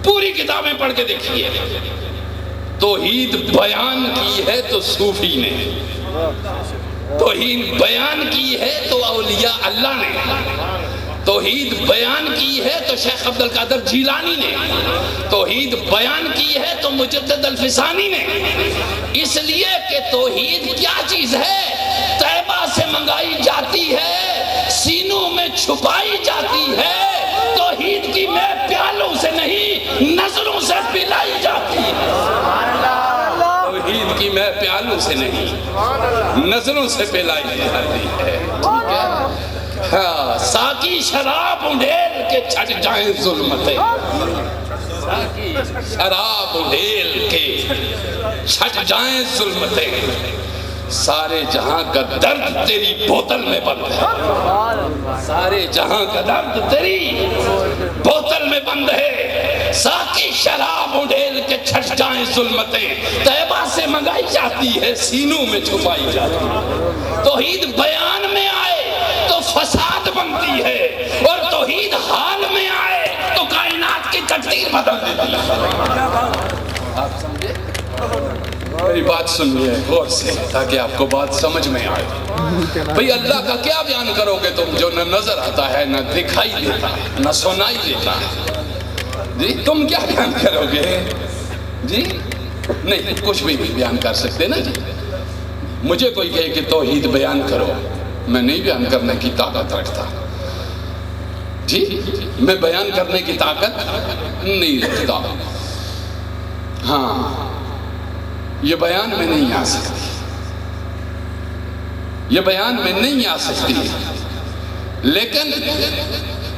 پوری کتابیں پڑھ کے دیکھیے۔ توحید بیان کی ہے تو صوفی نے، توحید بیان کی ہے تو اولیاء اللہ نے، توحید بیان کی ہے تو شیخ عبد القادر جیلانی نے، توحید بیان کی ہے تو مجدد الفسانی نے۔ اس لیے کہ توحید کیا چیز ہے؟ طیبہ سے منگائی جاتی ہے، سینوں میں چھپائی جاتی ہے۔ توحید کی میں پیالوں سے نہیں، نظروں سے پلائی جاتی ہے۔ توحید کی میں پیالوں سے نہیں، نظروں سے پلائی جاتی ہے، ٹھیک ہے؟ ہاں، ساقی شراب اڈھیل کے چھٹ جائیں ظلمتیں، ساقی شراب اڈھیل کے چھٹ جائیں ظلمتیں، سارے جہاں کا درد تیری بوتل میں بند ہے، سارے جہاں کا درد تیری بوتل میں بند ہے۔ ساقی شراب اڈھیل کے چھٹ جائیں ظلمتیں، طیبہ سے منگائی جاتی ہے، سینوں میں چھپائی جاتی ہے۔ توحید بیان میں آئے تو فساد بنتی ہے، اور توحید حال میں آئے تو کائنات کی تقدیر بدل دیتی ہے۔ آپ سمجھے؟ میری بات سنیے غور سے تاکہ آپ کو بات سمجھ میں آئے۔ بھئی اللہ کا کیا بیان کرو گے تم جو نہ نظر آتا ہے، نہ دکھائی دیتا ہے، نہ سنائی دیتا ہے؟ جی تم کیا بیان کرو گے؟ جی نہیں، کچھ بھی بیان کر سکتے نا جی۔ مجھے کوئی کہے کہ توحید بیان کرو، میں نہیں بیان کرنے کی طاقت رکھتا، جی میں بیان کرنے کی طاقت نہیں رکھتا۔ ہاں، یہ بیان میں نہیں آ سکتی، یہ بیان میں نہیں آ سکتی، لیکن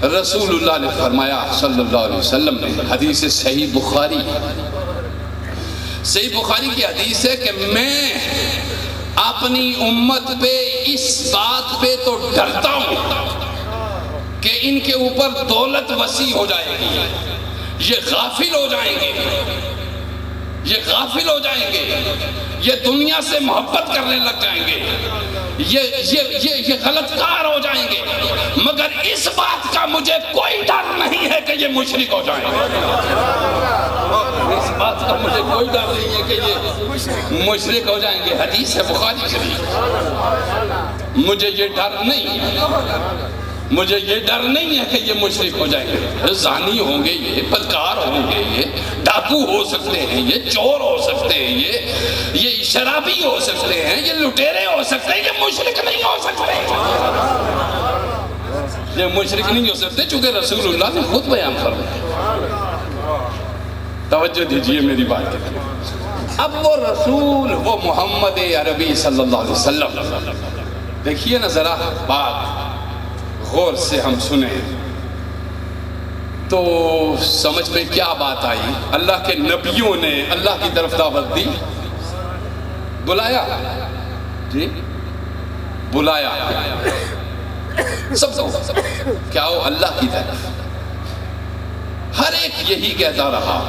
رسول اللہ نے فرمایا صلی اللہ علیہ وسلم نے، حدیث صحیح بخاری کی حدیث ہے کہ میں اپنی امت پہ اس بات پہ تو ڈرتا ہوں کہ ان کے اوپر دولت وسیع ہو جائے گی، یہ غافل ہو جائیں گے، یہ غافل ہو جائیں گے، یہ دنیا سے محبت کرنے لگ جائیں گے، یہ غلط کار ہو جائیں گے، مگر اس بات کا مجھے کوئی ڈر نہیں ہے کہ یہ مشرک ہو جائیں گے۔ اس بات کا مجھے کوئی ڈر نہیں ہے کہ یہ مشرک ہو جائیں گے، حدیث ہے بخاری شریف۔ مجھے یہ ڈر نہیں ہے، مجھے یہ ڈر نہیں ہے کہ یہ مشرک ہو جائیں گے۔ زانی ہوں گے، یہ بدکار ہوں گے، یہ ڈاکو ہو سکتے ہیں، یہ چور ہو سکتے ہیں، یہ شرابی ہو سکتے ہیں، یہ لٹیرے ہو سکتے ہیں، یہ مشرک نہیں ہو سکتے، یہ مشرک نہیں ہو سکتے، چونکہ رسول اللہ نے خود بیان فرمایا۔ توجہ دیجئے میری بات کی۔ اب وہ رسول، وہ محمد عربی صلی اللہ علیہ وسلم، دیکھیے نا ذرا بات غور سے ہم سنیں تو سمجھ میں کیا بات آئی۔ اللہ کے نبیوں نے اللہ کی طرف دعوت دی، بلایا، جی بلایا، سب کو کہ آؤ اللہ کی طرف. ہر ایک یہی کہتا رہا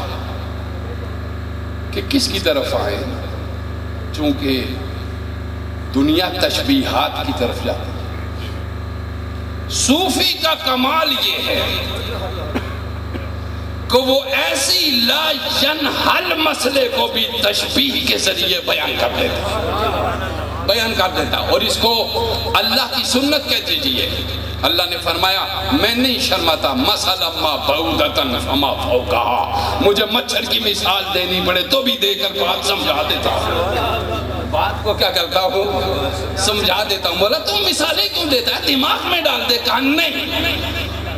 کہ کس کی طرف آئے، چونکہ دنیا تشبیہات کی طرف جاتی ہے. صوفی کا کمال یہ ہے کہ وہ ایسی لا ینحل مسئلے کو بھی تشبیہ کے ذریعے بیان کر دیتا اور اس کو اللہ کی سنت کہہ دیجئے. اللہ نے فرمایا میں نہیں شرماتا، مسئلہ ما بعودتن فما فوقہا، مجھے مچھر کی مثال دینی پڑے تو بھی دے کر بات سمجھا دیتا ہوں. بات کو کیا کرتا ہوں؟ سمجھا دیتا ہوں. بولا تم مثالیں کیوں دیتا ہے؟ دماغ میں ڈال دے. کہا نہیں،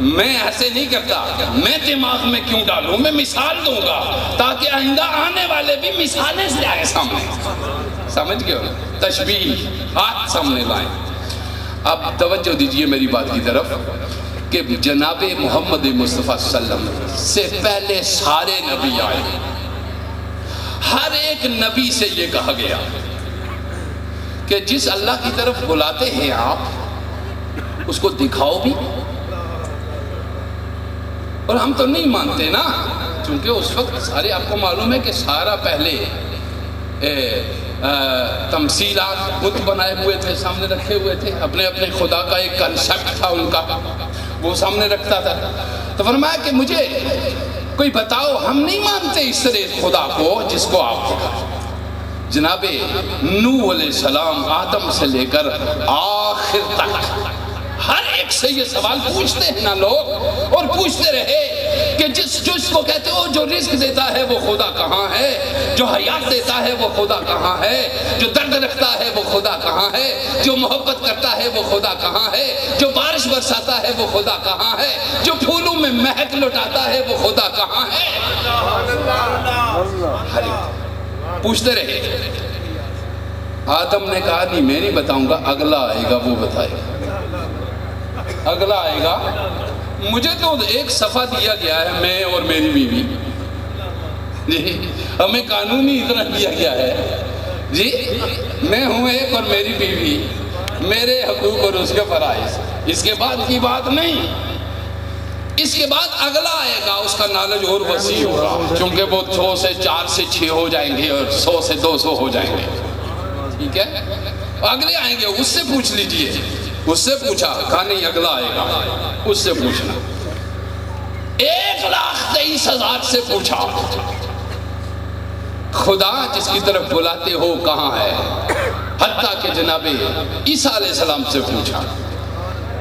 میں ایسے نہیں کرتا. میں دماغ میں کیوں ڈالوں؟ میں مثال دوں گا تاکہ آئندہ آنے والے بھی مثالیں سے آئے سامنے. سمجھ گئے ہو؟ تشبیہ ہاتھ سامنے لائیں. اب توجہ دیجئے میری بات کی طرف کہ جناب محمد مصطفیٰ صلی اللہ علیہ وسلم سے پہلے سارے نبی آئے. ہر ایک نبی سے یہ کہا گیا کہ جس اللہ کی طرف بلاتے ہیں آپ اس کو دکھاؤ بھی. اور ہم تو نہیں مانتے نا، چونکہ اس وقت سارے آپ کو معلوم ہے کہ سارا پہلے تمثیلات بت بنائے ہوئے تھے، سامنے رکھے ہوئے تھے. اپنے اپنے خدا کا ایک کنسپٹ تھا ان کا، وہ سامنے رکھتا تھا. تو فرمایا کہ مجھے کوئی بتاؤ، ہم نہیں مانتے اس طرح خدا کو جس کو آپ دکھا. جناب نوح علیہ السلام آدم سے لے کر آخر تک ہر ایک سے یہ سوال پوچھتے ہیں نا لوگ، اور پوچھتے رہے کہ جس کو کہتے ہو جو رزق دیتا ہے وہ خدا کہاں ہے، جو حیات دیتا ہے وہ خدا کہاں ہے، جو درد رکھتا ہے وہ خدا کہاں ہے، جو محبت کرتا ہے وہ خدا کہاں ہے، جو بارش برساتا ہے وہ خدا کہاں ہے، جو پھولوں میں مہک لٹاتا ہے وہ خدا کہاں ہے. پوچھتے رہے. آدم نے کہا نہیں میں نہیں بتاؤں گا، اگلا آئے گا وہ بتائے گا. اگلا آئے گا. مجھے تو ایک صفحہ دیا گیا ہے، میں اور میری بیوی جی، ہمیں قانونی اتنا دیا گیا ہے جی، میں ہوں ایک اور میری بیوی، میرے حقوق اور اس کے فرائض. اس کے بعد کی بات نہیں. اس کے بعد اگلا آئے گا، اس کا نالج اور وسیع ہوگا، چونکہ وہ 100 سے 4 سے 6 ہو جائیں گے اور 100 سے 200 ہو جائیں گے. ٹھیک ہے، اگلے آئیں گے، اس سے پوچھ لیجئے. اس سے پوچھا، کہا نہیں اگلا آئے گا، اس سے پوچھنا. 1,23,000 سے پوچھا خدا جس کی طرف بلاتے ہو کہاں ہے. حتیٰ کہ جناب عیسیٰ علیہ السلام سے پوچھا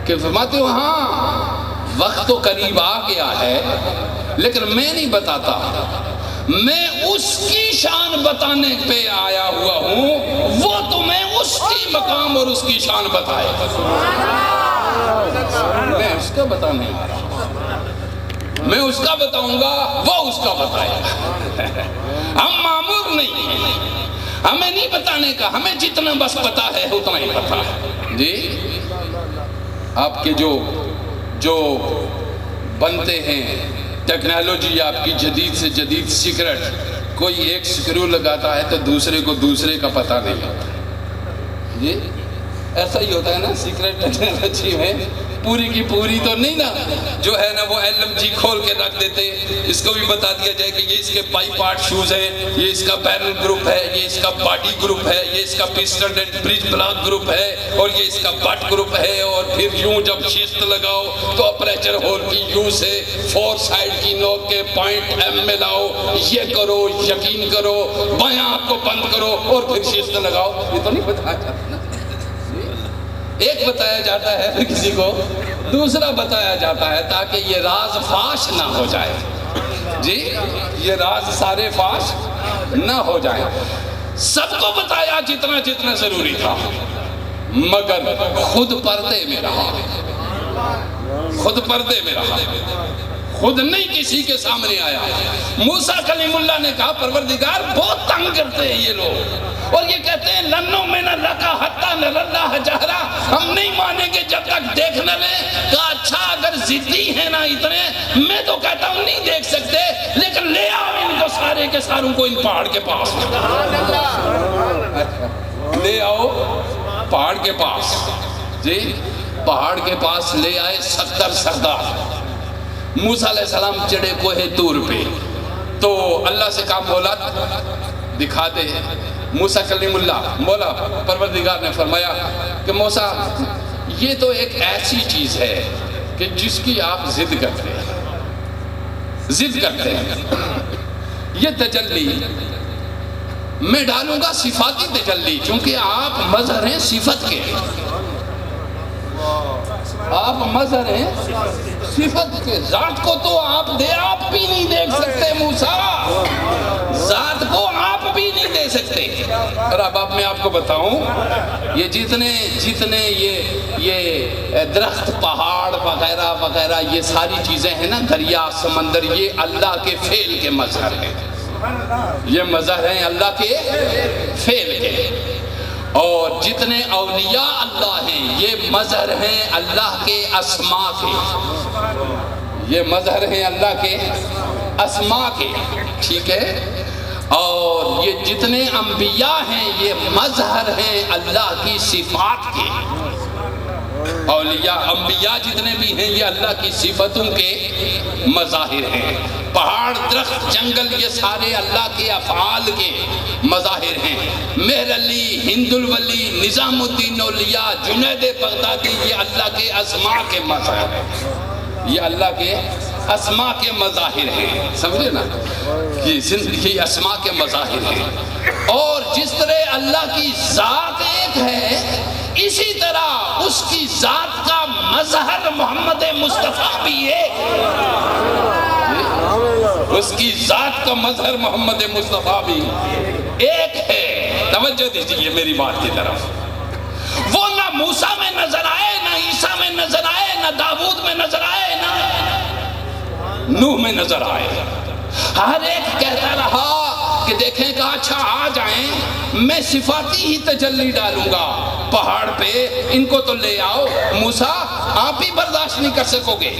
کہ فرماتے ہو ہاں وقت تو قریب آ گیا ہے لیکن میں نہیں بتاتا، میں اس کی شان بتانے پہ آیا ہوا ہوں، وہ تمہیں اس کی مقام اور اس کی شان بتائے. میں اس کا بتانے آ رہا ہوں، میں اس کا بتاؤں گا، وہ اس کا بتائے گا. ہم معمور نہیں، ہمیں نہیں بتانے کا، ہمیں جتنا بس پتا ہے اتنا ہی پتا ہے. جی آپ کے جو بنتے ہیں ٹیکنالوجی، آپ کی جدید سے جدید سیکرٹ، کوئی ایک سکرو لگاتا ہے تو دوسرے کو دوسرے کا پتہ نہیں ہوتا. جی ایسا ہی ہوتا ہے نا سیکرٹ ٹیکنالوجی میں. پوری کی پوری تو نہیں نا، جو ہے نا وہ LMG کھول کے رکھ دیتے. اس کو بھی بتا دیا جائے کہ یہ اس کے بائی پارٹ شوز ہیں، یہ اس کا بیرل گروپ ہے، یہ اس کا باڈی گروپ ہے، یہ اس کا piston and bridge block group ہے، اور یہ اس کا بٹ گروپ ہے. اور پھر یوں جب شیشت لگاؤ تو اپریچر ہول کی یوں سے 4 سائڈ کی نوک کے پوائنٹ M میں لاؤ، یہ کرو، یقین کرو، بائیں آنکھ کو بند کرو اور پھر شیشت لگاؤ. یہ تو نہیں بتایا جاتا. ایک بتایا جاتا ہے کسی کو، دوسرا بتایا جاتا ہے تاکہ یہ راز فاش نہ ہو جائے. جی یہ راز سارے فاش نہ ہو جائیں. سب کو بتایا جتنا جتنا ضروری تھا، مگر خود پردے میں رہا. خود پردے میں رہا، خود نہیں کسی کے سامنے آیا. موسیٰ کلیم اللہ نے کہا پروردگار بہت تنگ کرتے ہیں یہ لوگ، اور یہ کہتے ہیں لنو میں نہ لکا حتی نر اللہ جہرا، ہم نہیں مانیں گے جب تک دیکھ نہ لیں. کہا اچھا اگر ضدی ہیں نا اتنے، میں تو کہتا ہوں نہیں دیکھ سکتے، لیکن لے آؤ ان کو سارے کے ساروں کو ان پہاڑ کے پاس. لے آؤ پہاڑ کے پاس. جی پہاڑ کے پاس لے آئے 70 سردار. موسیٰ علیہ السلام چڑھے کوہ طور پہ تو اللہ سے کہا مولا دکھا دے. موسیٰ کلیم اللہ مولا پروردگار نے فرمایا کہ موسیٰ یہ تو ایک ایسی چیز ہے کہ جس کی آپ ضد کرتے ہیں. یہ تجلی میں ڈالوں گا صفاتی تجلی، چونکہ آپ مظہر ہیں صفت کے. آپ مظہر ہیں صفت کے. ذات کو تو آپ بھی نہیں دیکھ سکتے موسیٰ، ذات کو آپ بھی نہیں دے سکتے. اور اب میں آپ کو بتاؤں یہ جتنے یہ درخت پہاڑ وغیرہ وغیرہ یہ ساری چیزیں ہیں نا، دریا سمندر، یہ اللہ کے فعل کے مظہر ہیں. یہ مظہر ہیں اللہ کے فعل کے. اور جتنے اولیاء اللہ ہیں یہ مظہر ہیں اللہ کے اسماء کے. یہ مظہر ہیں اللہ کے اسماء کے، ٹھیک ہے. اور یہ جتنے انبیاء ہیں یہ مظہر ہیں اللہ کی صفات کے. اولیاء انبیاء جتنے بھی ہیں یہ اللہ کی صفتوں کے مظاہر ہیں. پہاڑ درخت جنگل یہ سارے اللہ کے افعال کے مظاہر ہیں. مہر علی، ہند الولی، نظام الدین اولیاء، جنید بغدادی یہ اللہ کے اسماء کے مظاہر ہیں. یہ اللہ کے اسماء کے مظاہر ہیں. سمجھے نا، یہ اسماء کے مظاہر ہیں. اور جس طرح اللہ کی ذات ایک ہے اسی طرح اس کی ذات کا مظہر محمد مصطفیٰ بھی ایک ہے. اس کی ذات کا مظہر محمد مصطفیٰ بھی ایک ہے. توجہ دیجئے میری بات کی طرف. وہ نہ موسیٰ میں نظر آئے، نہ عیسیٰ میں نظر آئے، نہ داؤد میں نظر آئے، نہ نوح میں نظر آئے. ہر ایک کہتا رہا کہ دیکھیں کہ اچھا آ جائیں میں صفاتی ہی تجلی ڈالوں گا پہاڑ پہ، ان کو تو لے آؤ. موسیٰ آپ ہی برداشت نہیں کر سکو گے.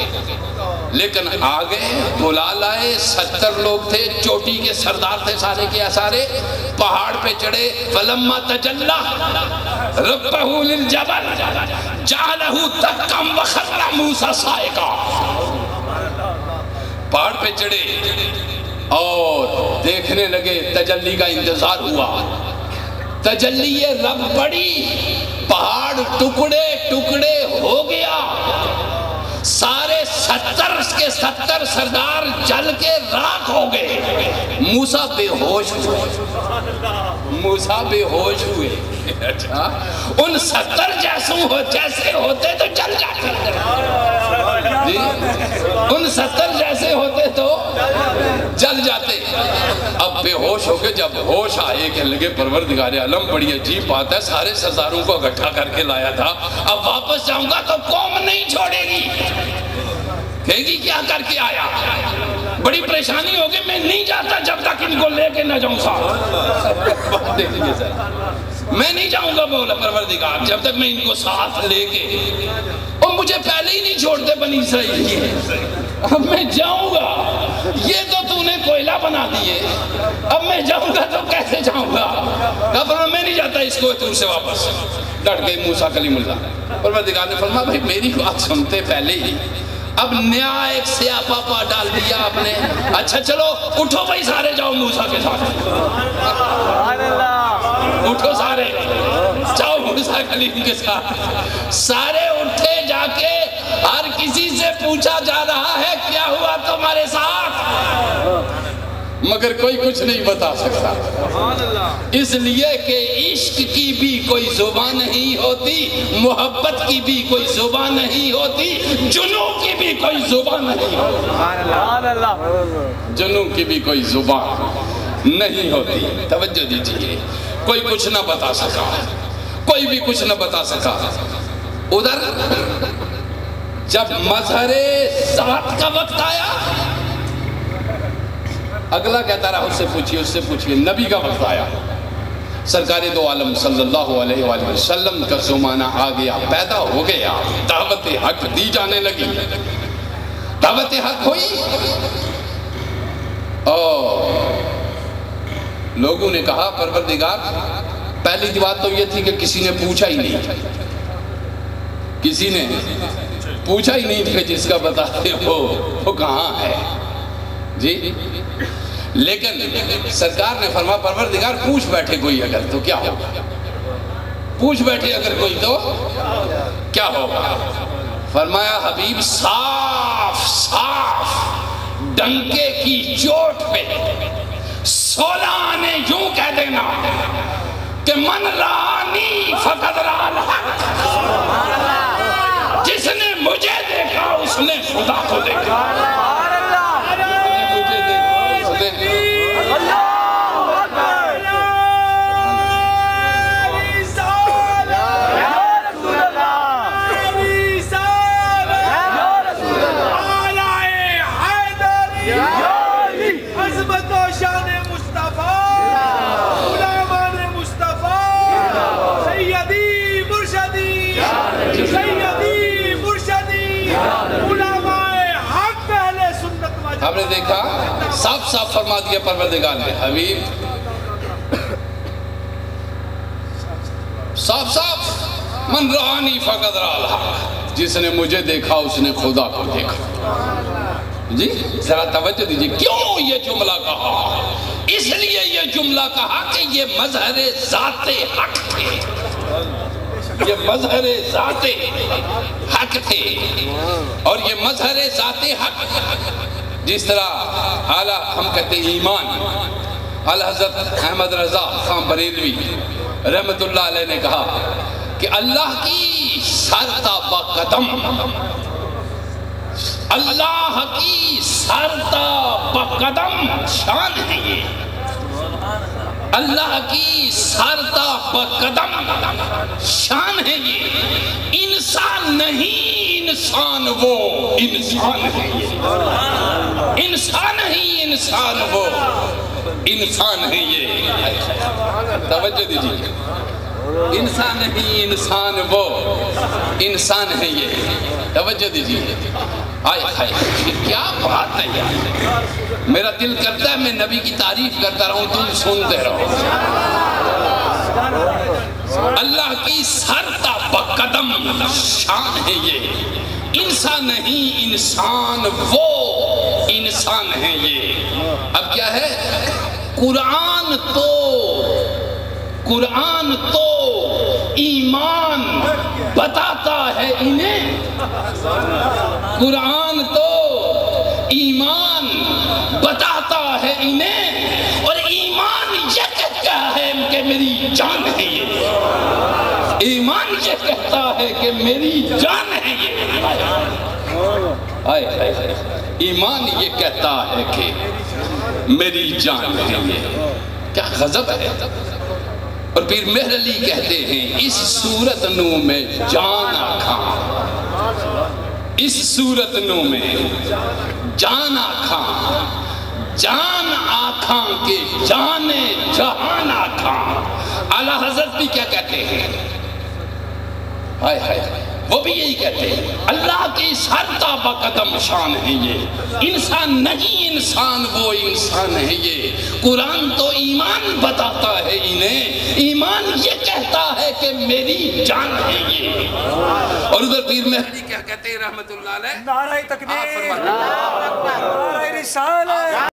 لیکن آگے بلا لائے. 70 لوگ تھے، چوٹی کے سردار تھے سارے کے سارے. پہاڑ پہ چڑھے. فلما تجلی ربہ للجبل جعلہ دکا وخر موسیٰ صاعقا. پہاڑ پہ چڑھے اور دیکھنے لگے. تجلی کا انتظار ہوا. تجلی رب بڑی، پہاڑ ٹکڑے ٹکڑے ہو گیا. سارے 70 کے 70 سردار جل کے راکھ ہو گئے. موسیٰ بے ہوش ہوئے. موسیٰ بے ہوش ہوئے. اچھا ان 70 جیسے ہوتے تو جل جاتے. ان 70 جیسے ہوتے تو جل جاتے. اب بے ہوش ہو کے جب ہوش آئے کہ لگے پروردگار عالم بڑی عجیب بات ہے، سارے سرداروں کو اکٹھا کر کے لایا تھا، اب واپس جاؤں گا تو قوم نہیں چھوڑے گی. کہے گی کیا کر کے آیا؟ بڑی پریشانی ہوگی، میں نہیں جاتا جب تک ان کو لے کے نہ جاؤں ساتھ. دیکھیے ذرا، میں نہیں جاؤں گا بولا پروردگار جب تک میں ان کو ساتھ لے کے. اور مجھے پہلے ہی نہیں چھوڑتے بنی اسرائیل. اب میں جاؤں گا، یہ تو نے کوئلہ بنا دیے، اب میں جاؤں گا تو کیسے جاؤں گا؟ کہا میں نہیں جاتا اس کو تم سے واپس. ڈٹ گئے موسیٰ کلیم اللہ. پروردگار نے فرمایا بھائی میری بات سنتے پہلے ہی، اب نیا ایک سیاہ پاپا ڈال دیا آپ نے. اچھا چلو اٹھو بھائی سارے جاؤ موسیٰ کے ساتھ. اٹھو سارے جاؤ موسیٰ کلیم کے ساتھ. سارے اٹھے. جا کے ہر کسی سے پوچھا جا رہا ہے کیا ہوا تمہارے ساتھ، مگر کوئی کچھ نہیں بتا سکتا. اس لیے کہ عشق کی بھی کوئی زبان نہیں ہوتی، محبت کی بھی کوئی زبان نہیں ہوتی، جنون کی بھی کوئی زبان نہیں ہوتی. جنون کی بھی کوئی زبان نہیں ہوتی. توجہ دیجئے. کوئی کچھ نہ بتا سکا، کوئی بھی کچھ نہ بتا سکا. ادھر جب مظہر ذات کا وقت آیا، اگلا کہتا رہا اس سے پوچھئے. نبی کا وقت آیا، سرکار دو عالم صلی اللہ علیہ وآلہ وسلم کا زمانہ آ گیا، پیدا ہو گیا. دعوت حق دی جانے لگی. دعوت حق ہوئی اور لوگوں نے کہا پروردگار پہلی بات تو یہ تھی کہ کسی نے پوچھا ہی نہیں. کسی نے پوچھا ہی نہیں تھا جس کا بتاتے ہو وہ کہاں ہے جی. لیکن سرکار نے فرمایا پروردگار پوچھ بیٹھے کوئی اگر تو کیا ہوگا, پوچھ بیٹھے اگر کوئی تو کیا ہوگا. فرمایا حبیب صاف صاف ڈنکے کی چوٹ پہ 16 آنے یوں کہہ دینا کہ من رانی فقد رأى الحق, جس نے مجھے دیکھا اس نے خدا کو دیکھا. آپ نے دیکھا صاف صاف فرما دیا پروردگار نے حبیب صاف صاف من رآنی فقد رأى الحق, جس نے مجھے دیکھا اس نے خدا کو دیکھا. جی ذرا توجہ دیجئے کیوں یہ جملہ کہا. اس لیے یہ جملہ کہا کہ یہ مظہر ذات حق تھے, یہ مظہر ذات حق تھے. اور یہ مظہر ذات حق جس طرح اعلیٰ ہم کہتے ہیں ایمان, اعلیٰ حضرت احمد رضا خان بریلوی رحمت اللہ علیہ نے کہا کہ اللہ کی سرتا بقدم, اللہ کی سرتا بقدم شان ہے یہ, اللہ کی سرتا بقدم شان ہے یہ. انسان نہیں انسان وہ انسان ہے یہ, انسان ہی انسان وہ انسان ہے یہ. توجہ دیجیے انسان ہی انسان وہ انسان ہے یہ. توجہ دیجیے آئے ہائے کیا بات ہے یار. میرا دل کرتا ہے میں نبی کی تعریف کرتا رہوں تم سنتے رہو. اللہ کی سرتا بقدم شان ہے یہ, انسان نہیں انسان وہ انسان ہے یہ. اب کیا ہے قرآن تو ایمان بتاتا ہے انہیں, قرآن تو ایمان بتاتا ہے انہیں, اور ایمان یہ کہتا ہے کہ میری جان ہے یہ, ایمان یہ کہتا ہے کہ میری جان ہے یہ. ایمان یہ کہتا ہے کہ میری جان ہے یہ. کیا غضب ہے. اور پھر مہر علی کہتے ہیں اس صورت نو میں جان آکھاں, اس صورت نو میں جان آکھاں, جان آکھاں کے جانے جہان آکھاں. اعلیٰ حضرت بھی کیا کہتے ہیں ہائے ہائے وہ بھی یہی کہتے ہیں اللہ کی سرتا بقدم شان ہے یہ, انسان نہیں انسان وہ انسان ہے یہ. قرآن تو ایمان بتاتا ہے انہیں, ایمان یہ کہتا ہے کہ میری جان ہے یہ. اور ادھر پیر مہدی کیا کہتے ہیں رحمت اللہ علیہ, نعرہ تکبیر, نعرہ رسالت.